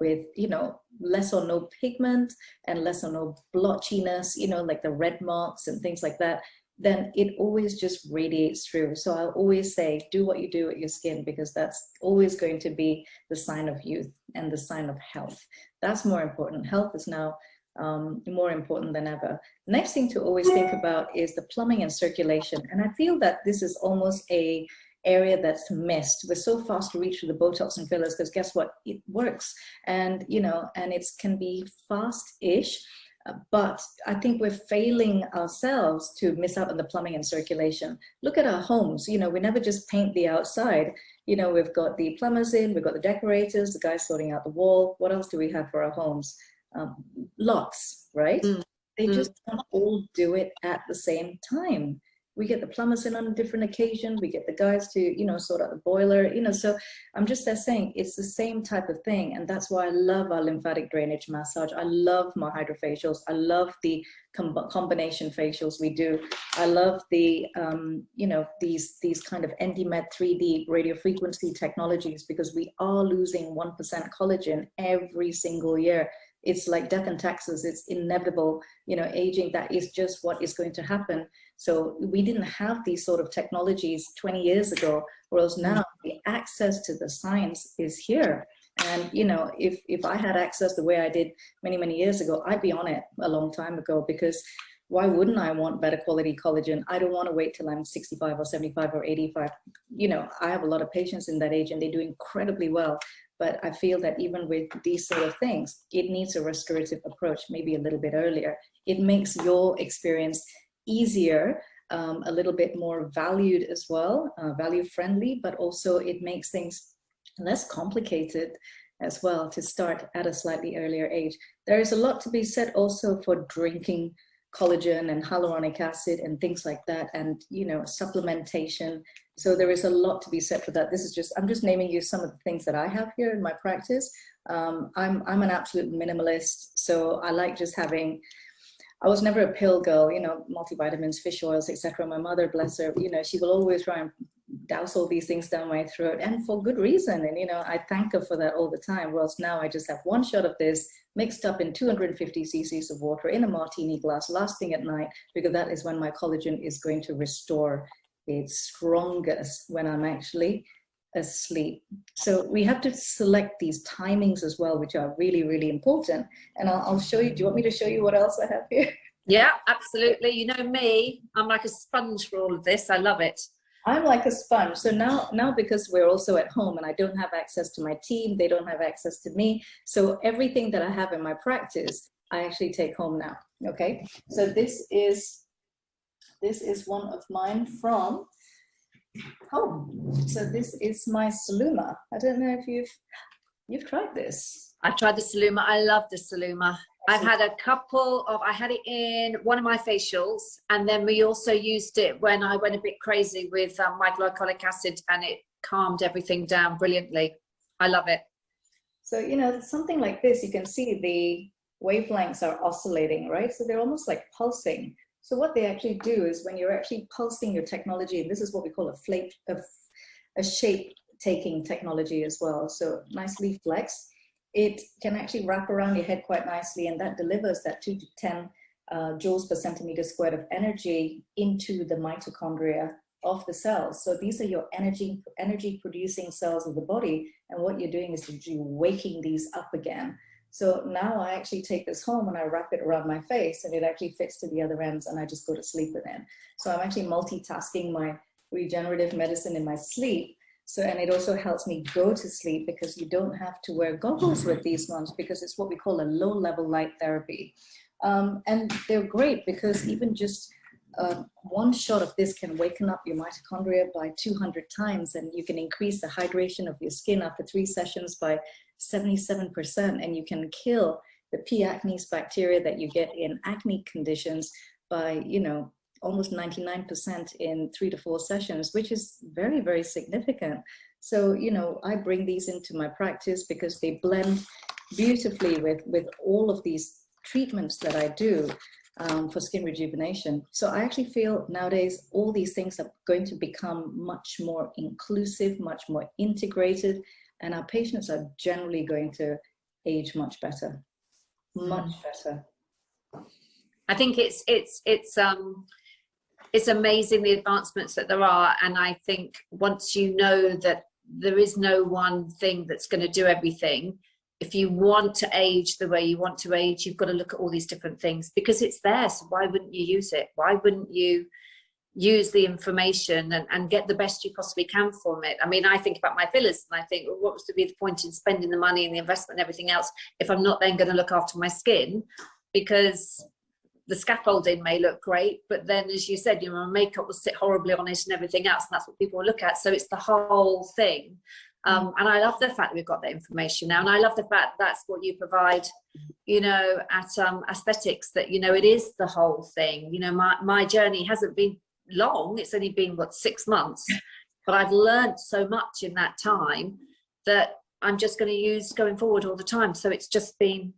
with, you know, less or no pigment and less or no blotchiness, you know, like the red marks and things like that, then it always just radiates through. So I'll always say, do what you do with your skin, because that's always going to be the sign of youth and the sign of health. That's more important. Health is now more important than ever. Next thing to always think about is the plumbing and circulation. And I feel that this is almost a area that's missed. We're so fast to reach for the Botox and fillers, because guess what? It works. And, you know, and it can be fast-ish, but I think we're failing ourselves to miss out on the plumbing and circulation. Look at our homes. You know, we never just paint the outside. You know, we've got the plumbers in, we've got the decorators, the guys sorting out the wall. What else do we have for our homes? Locks, right? They just don't all do it at the same time. We get the plumbers in on a different occasion. We get the guys to, you know, sort out the boiler, you know. So I'm just there saying it's the same type of thing. And that's why I love our lymphatic drainage massage. I love my hydrofacials. I love the combination facials we do. I love the, you know, these kind of EndyMed 3D radiofrequency technologies, because we are losing 1% collagen every single year. It's like death and taxes. It's inevitable, you know, aging. That is just what is going to happen. So we didn't have these sort of technologies 20 years ago, whereas now the access to the science is here. And, you know, if I had access the way I did many, many years ago, I'd be on it a long time ago, because why wouldn't I want better quality collagen? I don't want to wait till I'm 65 or 75 or 85. You know, I have a lot of patients in that age and they do incredibly well. But I feel that even with these sort of things, it needs a restorative approach, maybe a little bit earlier. It makes your experience easier, a little bit more valued as well, value friendly, but also it makes things less complicated as well to start at a slightly earlier age. There is a lot to be said also for drinking collagen and hyaluronic acid and things like that, and, you know, supplementation. So there is a lot to be said for that. This is just, I'm just naming you some of the things that I have here in my practice. I'm an absolute minimalist, so I like just having, I was never a pill girl, you know, multivitamins, fish oils, etc. My mother, bless her, you know, she will always try and douse all these things down my throat, and for good reason. And, you know, I thank her for that all the time. Whereas now I just have one shot of this mixed up in 250 cc's of water in a martini glass, last thing at night, because that is when my collagen is going to restore its strongest, when I'm actually asleep. So we have to select these timings as well, which are really, really important. And I'll show you, do you want me to show you what else I have here? Yeah, absolutely. You know me, I'm like a sponge for all of this. I love it. I'm like a sponge. So now because we're also at home and I don't have access to my team, they don't have access to me. So everything that I have in my practice, I actually take home now. Okay. So this is one of mine from home. So this is my Voluma. I don't know if you've tried this. I've tried the Voluma. I love the Voluma. I've had a couple of, I had it in one of my facials, and then we also used it when I went a bit crazy with my glycolic acid, and it calmed everything down brilliantly. I love it. So, you know, something like this, you can see the wavelengths are oscillating, right? So they're almost like pulsing. So what they actually do is when you're actually pulsing your technology, and this is what we call a shape-taking technology as well. So nicely flexed. It can actually wrap around your head quite nicely, and that delivers that 2 to 10 joules per centimeter squared of energy into the mitochondria of the cells. So these are your energy producing cells of the body, and what you're doing is you're waking these up again. So now I actually take this home and I wrap it around my face, and it actually fits to the other ends, and I just go to sleep with it. So I'm actually multitasking my regenerative medicine in my sleep. So, and it also helps me go to sleep because you don't have to wear goggles with these ones, because it's what we call a low level light therapy. And they're great because even just one shot of this can waken up your mitochondria by 200 times, and you can increase the hydration of your skin after 3 sessions by 77%, and you can kill the P. acnes bacteria that you get in acne conditions by, you know, almost 99% in 3 to 4 sessions, which is very, very significant. So, you know, I bring these into my practice because they blend beautifully with all of these treatments that I do for skin rejuvenation. So I actually feel nowadays all these things are going to become much more inclusive, much more integrated, and our patients are generally going to age much better, much better. I think it's amazing the advancements that there are, and I think once you know that there is no one thing that's going to do everything, if you want to age the way you want to age, you've got to look at all these different things because it's there. So why wouldn't you use it? Why wouldn't you use the information and get the best you possibly can from it? I mean, I think about my fillers and I think, well, what was to be the point in spending the money and the investment and everything else if I'm not then going to look after my skin? Because the scaffolding may look great, but then, as you said, you know, makeup will sit horribly on it and everything else, and that's what people will look at. So it's the whole thing. And I love the fact that we've got that information now, and I love the fact that's what you provide, you know, at S-Thetics, that, you know, it is the whole thing. You know, my journey hasn't been long. It's only been, what, 6 months, but I've learned so much in that time that I'm just going to use going forward all the time. So it's just been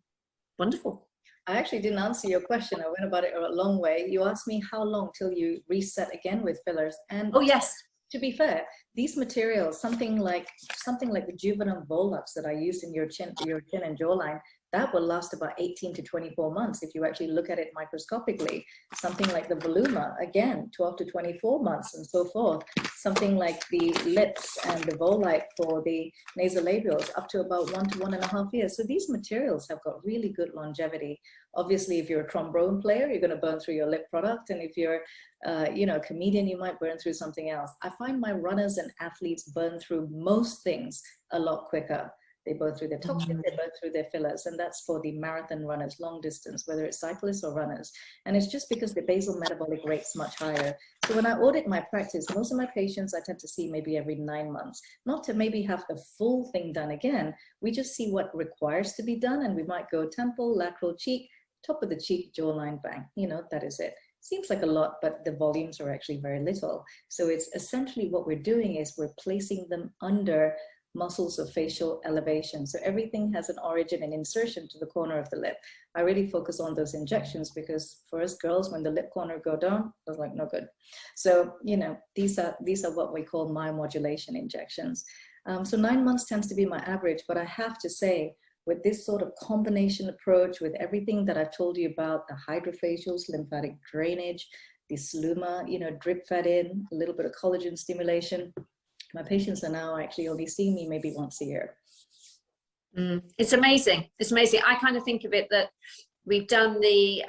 wonderful. I actually didn't answer your question. I went about it a long way. You asked me how long till you reset again with fillers. And oh yes, to be fair, these materials, something like the Juvederm Vola that I used in your chin and jawline, that will last about 18 to 24 months if you actually look at it microscopically. Something like the Voluma, again, 12 to 24 months and so forth. Something like the lips and the Volite for the nasolabials, up to about 1 to 1.5 years. So these materials have got really good longevity. Obviously, if you're a trombone player, you're going to burn through your lip product. And if you're, you know, a comedian, you might burn through something else. I find my runners and athletes burn through most things a lot quicker. They burn through their toxins, they burn through their fillers, and that's for the marathon runners, long distance, whether it's cyclists or runners. And it's just because the basal metabolic rate's much higher. So when I audit my practice, most of my patients I tend to see maybe every 9 months, not to maybe have the full thing done again. We just see what requires to be done, and we might go temple, lateral cheek, top of the cheek, jawline, bang. You know, that is it. Seems like a lot, but the volumes are actually very little. So it's essentially what we're doing is we're placing them under muscles of facial elevation. So everything has an origin and insertion to the corner of the lip. I really focus on those injections because for us girls, when the lip corner go down, it's like no good. So, you know, these are what we call myomodulation injections. So 9 months tends to be my average, but I have to say, with this sort of combination approach, with everything that I've told you about, the hydrofacials, lymphatic drainage, the Voluma, you know, drip fed in, a little bit of collagen stimulation, my patients are now actually only seeing me maybe once a year. It's amazing. It's amazing. I kind of think of it that we've done the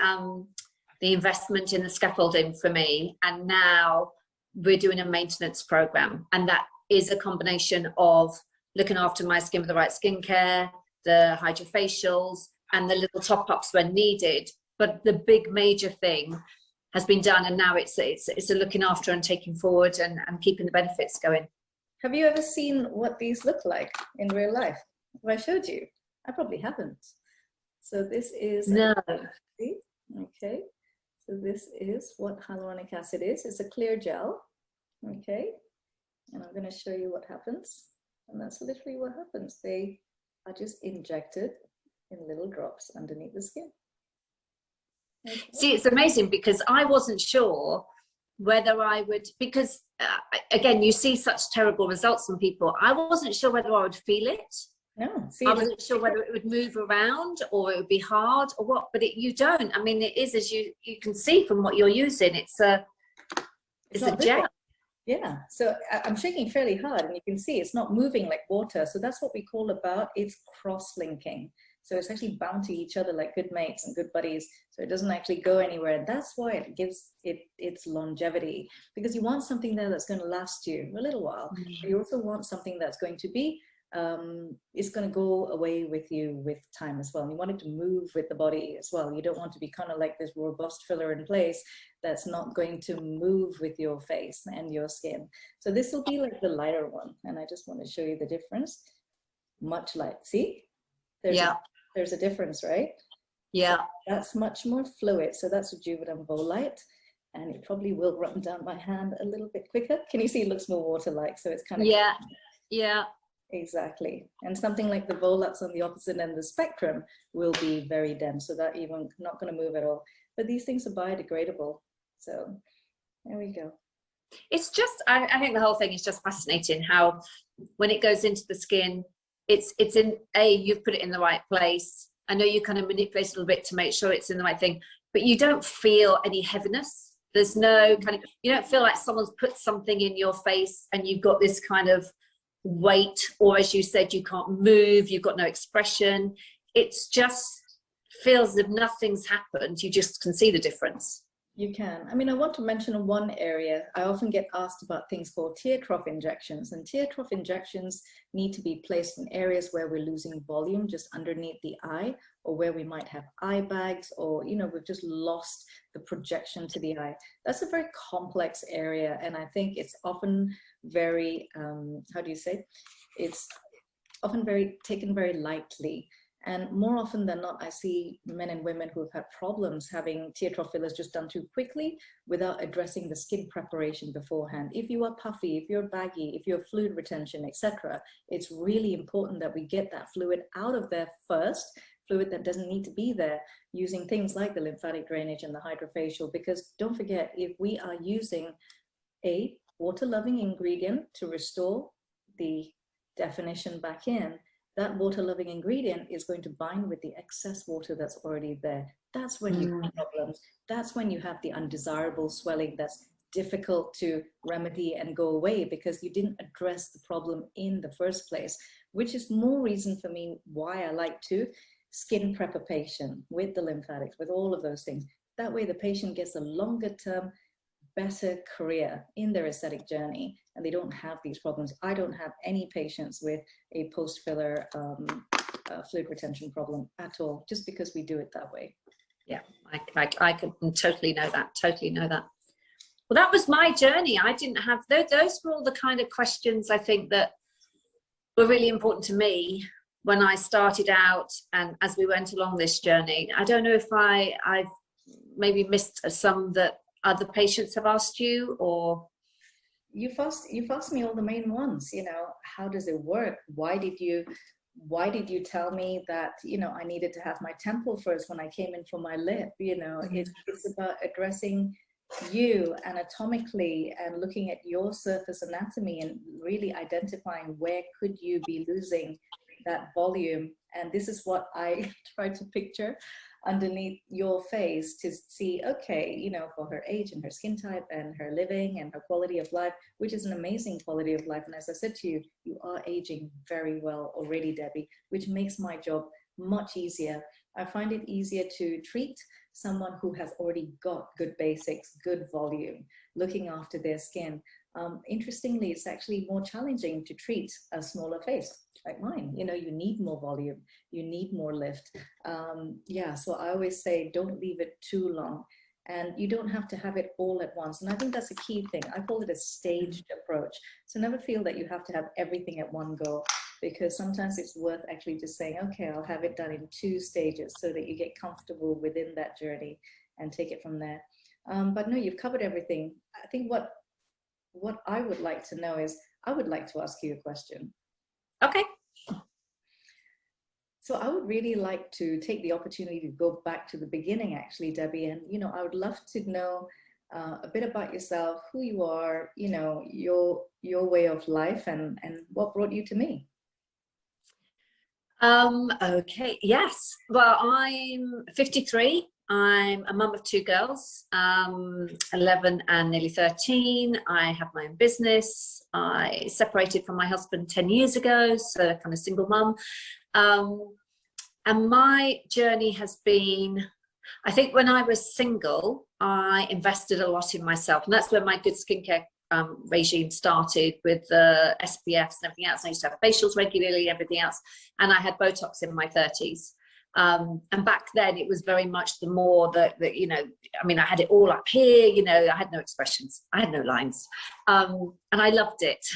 the investment in the scaffolding for me, and now we're doing a maintenance program, and that is a combination of looking after my skin with the right skincare, the Hydrafacials, and the little top-ups when needed. But the big major thing has been done, and now it's a looking after and taking forward and keeping the benefits going. Have you ever seen what these look like in real life? Have I showed you? I probably haven't. So this is... No. Okay. So this is what hyaluronic acid is. It's a clear gel. Okay. And I'm going to show you what happens. And that's literally what happens. They are just injected in little drops underneath the skin. Okay. See, it's amazing because I wasn't sure whether I would, because again, you see such terrible results from people. I wasn't sure whether I would feel it. No, see, I wasn't sure whether it would move around or it would be hard or what, but you don't. I mean, it is, as you can see from what you're using, it's a gel. Yeah, so I'm shaking fairly hard and you can see it's not moving like water. So that's what we call about, it's cross-linking. So it's actually bound to each other like good mates and good buddies. So it doesn't actually go anywhere. And that's why it gives it its longevity, because you want something there that's going to last you a little while. Mm-hmm. But you also want something that's going to be, it's going to go away with you with time as well. And you want it to move with the body as well. You don't want to be kind of like this robust filler in place that's not going to move with your face and your skin. So this will be like the lighter one. And I just want to show you the difference. Much light. See? There's a difference, right? Yeah. So that's much more fluid. So that's a Juvederm Vola, and it probably will run down my hand a little bit quicker. Can you see it looks more water-like? So it's kind of... Yeah, yeah. Exactly. And something like the Volux on the opposite end of the spectrum will be very dense, so that even not going to move at all. But these things are biodegradable. So there we go. It's just, I think the whole thing is just fascinating how when it goes into the skin, it's in you've put it in the right place. I know you kind of manipulate a little bit to make sure it's in the right thing, but you don't feel any heaviness. There's no kind of, you don't feel like someone's put something in your face and you've got this kind of weight, or as you said, you can't move, you've got no expression. It's just feels as if nothing's happened. You just can see the difference. You can. I mean, I want to mention one area. I often get asked about things called tear trough injections, and tear trough injections need to be placed in areas where we're losing volume, just underneath the eye, or where we might have eye bags, or, you know, we've just lost the projection to the eye. That's a very complex area, and I think it's often very, how do you say? It's often taken very lightly. And more often than not, I see men and women who have had problems having tear trough fillers just done too quickly without addressing the skin preparation beforehand. If you are puffy, if you're baggy, if you have fluid retention, etc., it's really important that we get that fluid out of there first, fluid that doesn't need to be there, using things like the lymphatic drainage and the Hydrafacial. Because don't forget, if we are using a water-loving ingredient to restore the definition back in, that water-loving ingredient is going to bind with the excess water that's already there. That's when you have problems. That's when you have the undesirable swelling that's difficult to remedy and go away because you didn't address the problem in the first place, which is more reason for me why I like to skin prep a patient with the lymphatics, with all of those things. That way the patient gets a longer term, better career in their aesthetic journey, and they don't have these problems. I don't have any patients with a post-filler fluid retention problem at all, just because we do it that way. Yeah, I can totally know that, totally know that. Well, that was my journey. I didn't have, those were all the kind of questions I think that were really important to me when I started out and as we went along this journey. I don't know if I've maybe missed some that other patients have asked you, or you've asked me all the main ones. You know, how does it work? Why did you tell me that, you know, I needed to have my temple first when I came in for my lip? You know, it's about addressing you anatomically and looking at your surface anatomy and really identifying where could you be losing that volume. And this is what I try to picture underneath your face to see, okay, you know, for her age and her skin type and her living and her quality of life, which is an amazing quality of life. And as I said to you, you are aging very well already, Debbie, which makes my job much easier. I find it easier to treat someone who has already got good basics, good volume, looking after their skin, interestingly, it's actually more challenging to treat a smaller face like mine. You know, you need more volume, you need more lift. Yeah, so I always say, don't leave it too long. And you don't have to have it all at once. And I think that's a key thing. I call it a staged approach. So never feel that you have to have everything at one go, because sometimes it's worth actually just saying, okay, I'll have it done in 2 stages so that you get comfortable within that journey and take it from there. But no, you've covered everything. I think what I would like to know is, I would like to ask you a question. Okay. So I would really like to take the opportunity to go back to the beginning, actually, Debbie. And, you know, I would love to know a bit about yourself, who you are, you know, your way of life, and what brought you to me. Okay, yes. Well, I'm 53. I'm a mum of 2 girls, 11 and nearly 13. I have my own business. I separated from my husband 10 years ago, so kind of single mum. And my journey has been, I think when I was single, I invested a lot in myself. And that's where my good skincare regime started, with the SPFs and everything else. I used to have facials regularly, everything else. And I had Botox in my 30s. And back then it was very much the more that, you know, I mean, I had it all up here, you know, I had no expressions, I had no lines, and I loved it.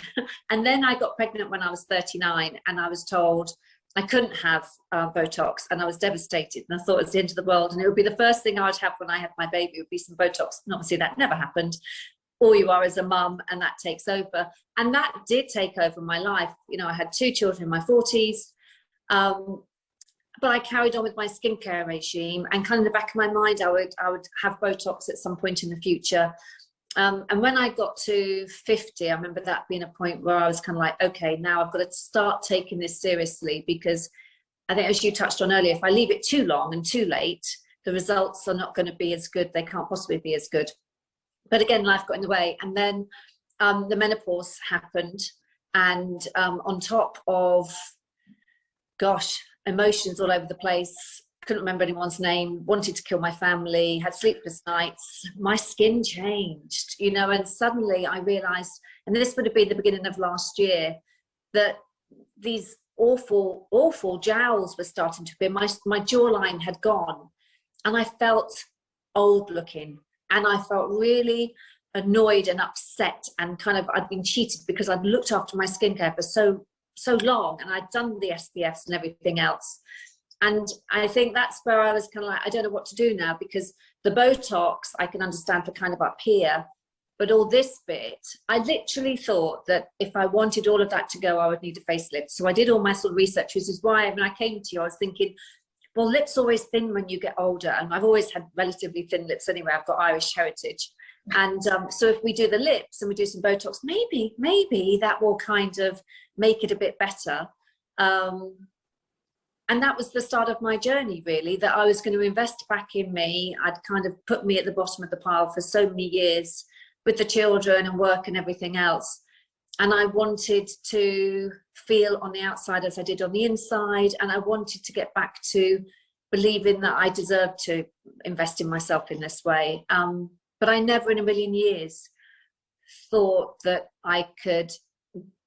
And then I got pregnant when I was 39, and I was told I couldn't have Botox, and I was devastated, and I thought it was the end of the world, and it would be the first thing I would have when I had my baby, would be some Botox. And obviously that never happened. All you are as a mum, and that takes over. And that did take over my life. You know, I had 2 children in my 40s. But I carried on with my skincare regime, and kind of in the back of my mind, I would have Botox at some point in the future. And when I got to 50, I remember that being a point where I was kind of like, okay, now I've got to start taking this seriously, because I think, as you touched on earlier, if I leave it too long and too late, the results are not going to be as good. They can't possibly be as good. But again, life got in the way. And then the menopause happened. And on top of, gosh, emotions all over the place, couldn't remember anyone's name, wanted to kill my family, had sleepless nights, my skin changed, you know, and suddenly I realized, and this would have been the beginning of last year, that these awful jowls were starting to appear. My jawline had gone, and I felt old looking, and I felt really annoyed and upset, and kind of, I'd been cheated because I'd looked after my skincare for so long, and I'd done the SPFs and everything else. And I think that's where I was kind of like, I don't know what to do now, because the Botox I can understand for kind of up here, but all this bit, I literally thought that if I wanted all of that to go, I would need a facelift. So I did all my sort of research, which is why when I came to you, I was thinking, well, lips always thin when you get older, and I've always had relatively thin lips anyway. I've got Irish heritage. And so if we do the lips and we do some Botox, maybe that will kind of make it a bit better. And that was the start of my journey, really, that I was going to invest back in me. I'd kind of put me at the bottom of the pile for so many years with the children and work and everything else. And I wanted to feel on the outside as I did on the inside. And I wanted to get back to believing that I deserved to invest in myself in this way. But I never in a million years thought that I could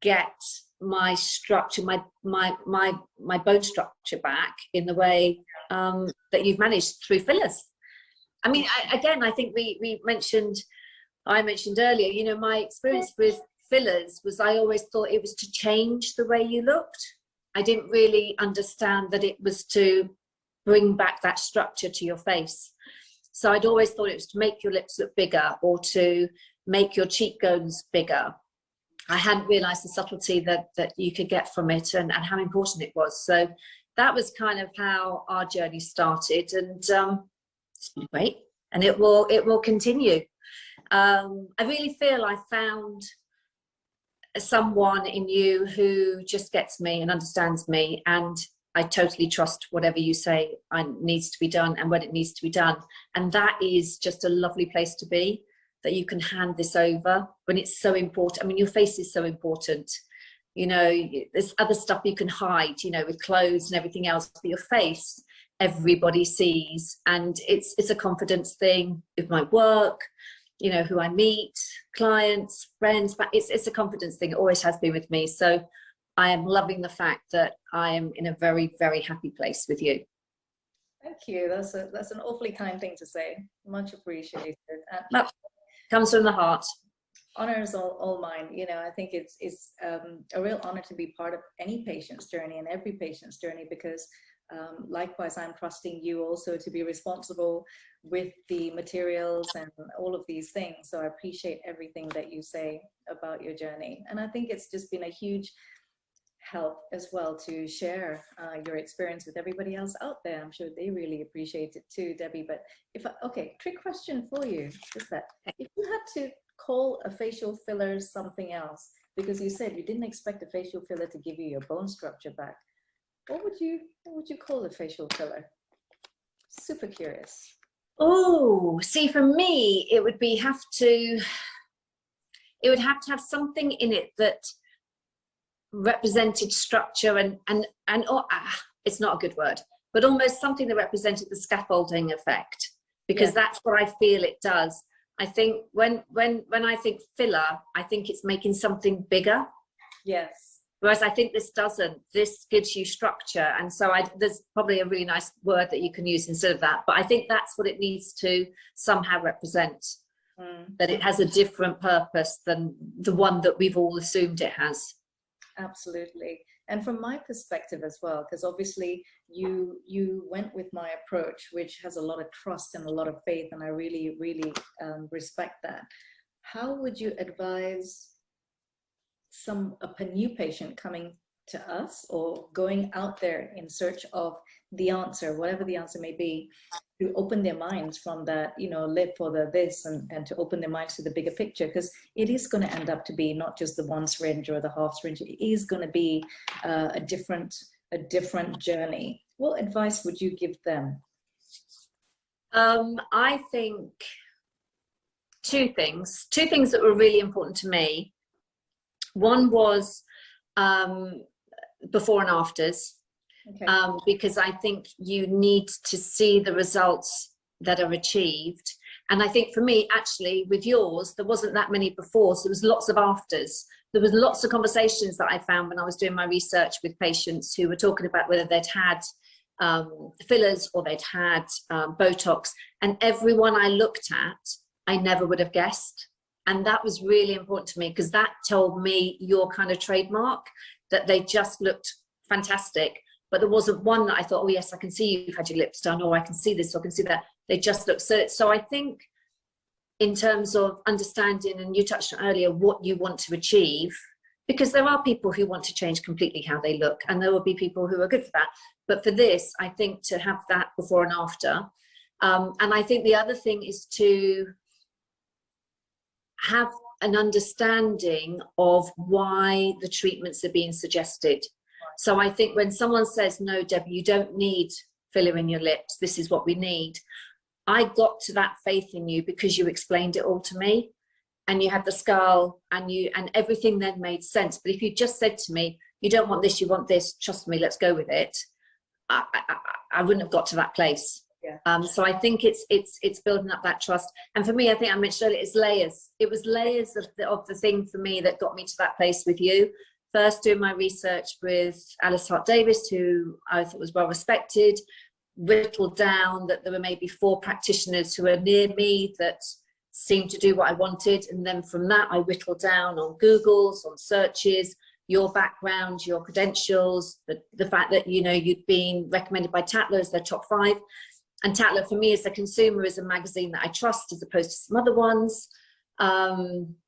get my structure, my bone structure back in the way that you've managed through fillers. I mean, I think I mentioned earlier, you know, my experience with fillers was, I always thought it was to change the way you looked. I didn't really understand that it was to bring back that structure to your face. So I'd always thought it was to make your lips look bigger, or to make your cheekbones bigger. I hadn't realized the subtlety that you could get from it, and how important it was. So that was kind of how our journey started, and it's been great, and it will continue. I really feel I found someone in you who just gets me and understands me, and I totally trust whatever you say needs to be done and when it needs to be done. And that is just a lovely place to be, that you can hand this over when it's so important. I mean, your face is so important. You know, there's other stuff you can hide, you know, with clothes and everything else, but your face everybody sees. And it's a confidence thing with my work, you know, who I meet, clients, friends, but it's a confidence thing. It always has been with me. So I am loving the fact that I am in a very, very happy place with you. Thank you. That's an awfully kind thing to say. Much appreciated. That comes from the heart. Honor is all mine. You know, I think it's a real honor to be part of any patient's journey and every patient's journey, because likewise, I'm trusting you also to be responsible with the materials and all of these things. So I appreciate everything that you say about your journey. And I think it's just been a huge help as well to share your experience with everybody else out there. I'm sure they really appreciate it too, Debbie. But okay, trick question for you is that if you had to call a facial filler something else, because you said you didn't expect a facial filler to give you your bone structure back, what would you call a facial filler? Super curious. Oh, see, for me, it would have to have something in it that represented structure and it's not a good word, but almost something that represented the scaffolding effect, because that's what I feel it does. I think when I think filler, I think it's making something bigger. Yes. Whereas I think this doesn't. This gives you structure, and so there's probably a really nice word that you can use instead of that. But I think that's what it needs to somehow represent. That it has a different purpose than the one that we've all assumed it has. Absolutely. And from my perspective as well, because obviously you went with my approach, which has a lot of trust and a lot of faith, and I really, really respect that. How would you advise a new patient coming to us or going out there in search of the answer, whatever the answer may be, to open their minds from that, you know, lip or the this, and to open their minds to the bigger picture? Because it is going to end up to be not just the one syringe or the half syringe. It is going to be a different journey. What advice would you give them? I think two things that were really important to me. One was before and afters. Okay. Because I think you need to see the results that are achieved. And I think for me, actually, with yours, there wasn't that many before, so there was lots of afters. There was lots of conversations that I found when I was doing my research with patients who were talking about whether they'd had fillers or they'd had Botox. And everyone I looked at, I never would have guessed. And that was really important to me, because that told me your kind of trademark, that they just looked fantastic. But there wasn't one that I thought, oh yes, I can see you've had your lips done, or I can see this, or I can see that. They just look so I think in terms of understanding, and you touched on earlier, what you want to achieve, because there are people who want to change completely how they look, and there will be people who are good for that. But for this, I think to have that before and after. And I think the other thing is to have an understanding of why the treatments are being suggested. So I think when someone says, no, Debbie, you don't need filler in your lips, this is what we need, I got to that faith in you because you explained it all to me, and you had the skull, and everything then made sense. But if you just said to me, you don't want this, you want this, trust me, let's go with it, I wouldn't have got to that place. Yeah. So I think it's building up that trust. And for me, I think I mentioned earlier, it's layers. It was layers of the thing for me that got me to that place with you. First, doing my research with Alice Hart-Davis, who I thought was well respected, whittled down that there were maybe 4 practitioners who were near me that seemed to do what I wanted. And then from that, I whittled down on Googles, on searches, your background, your credentials, the fact that, you know, you'd been recommended by Tatler as their top 5. And Tatler, for me, as a consumer, is a magazine that I trust as opposed to some other ones.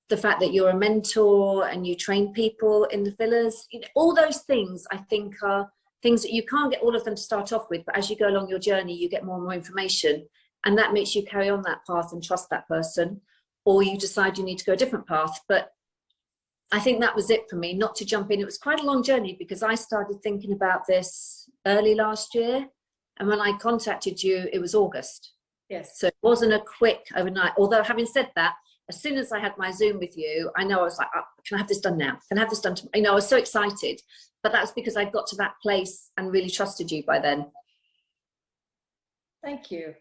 The fact that you're a mentor and you train people in the fillers, you know, all those things I think are things that you can't get all of them to start off with, but as you go along your journey, you get more and more information, and that makes you carry on that path and trust that person, or you decide you need to go a different path. But I think that was it for me, not to jump in. It was quite a long journey because I started thinking about this early last year, and when I contacted you, it was August. Yes. So it wasn't a quick overnight, although having said that, as soon as I had my Zoom with you, I know I was like, oh, can I have this done now? Can I have this done tomorrow? You know, I was so excited, but that's because I got to that place and really trusted you by then. Thank you.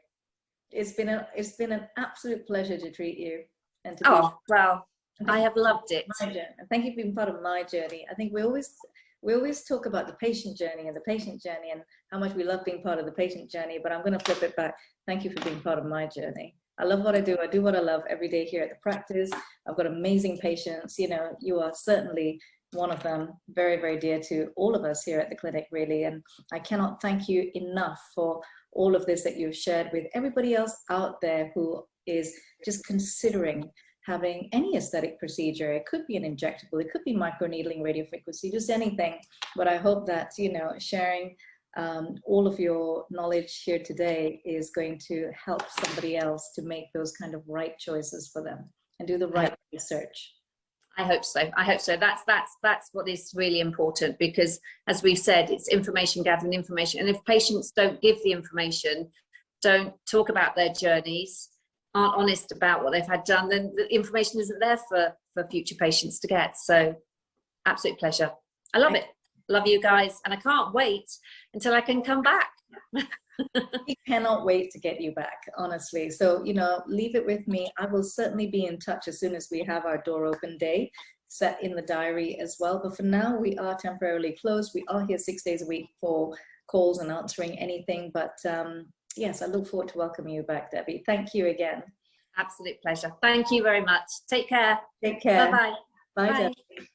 It's been an absolute pleasure to treat you and to Oh, well, I have loved loved it. And thank you for being part of my journey. I think we always talk about the patient journey and how much we love being part of the patient journey, but I'm going to flip it back. Thank you for being part of my journey. I love what I do. I do what I love every day here at the practice. I've got amazing patients. You know, you are certainly one of them, very, very dear to all of us here at the clinic, really. And I cannot thank you enough for all of this that you've shared with everybody else out there who is just considering having any aesthetic procedure. It could be an injectable, it could be microneedling, radiofrequency, just anything. But I hope that, you know, sharing all of your knowledge here today is going to help somebody else to make those kind of right choices for them and do the right research. I hope so. I hope so. That's what is really important, because as we've said, it's information gathering information. And if patients don't give the information, don't talk about their journeys, aren't honest about what they've had done, then the information isn't there for future patients to get. So absolute pleasure. I love it. Love you guys. And I can't wait until I can come back. We cannot wait to get you back, honestly. So, you know, leave it with me. I will certainly be in touch as soon as we have our door open day set in the diary as well. But for now, we are temporarily closed. We are here 6 days a week for calls and answering anything. But yes, I look forward to welcoming you back, Debbie. Thank you again. Absolute pleasure. Thank you very much. Take care. Take care. Bye-bye. Bye, Bye. Debbie.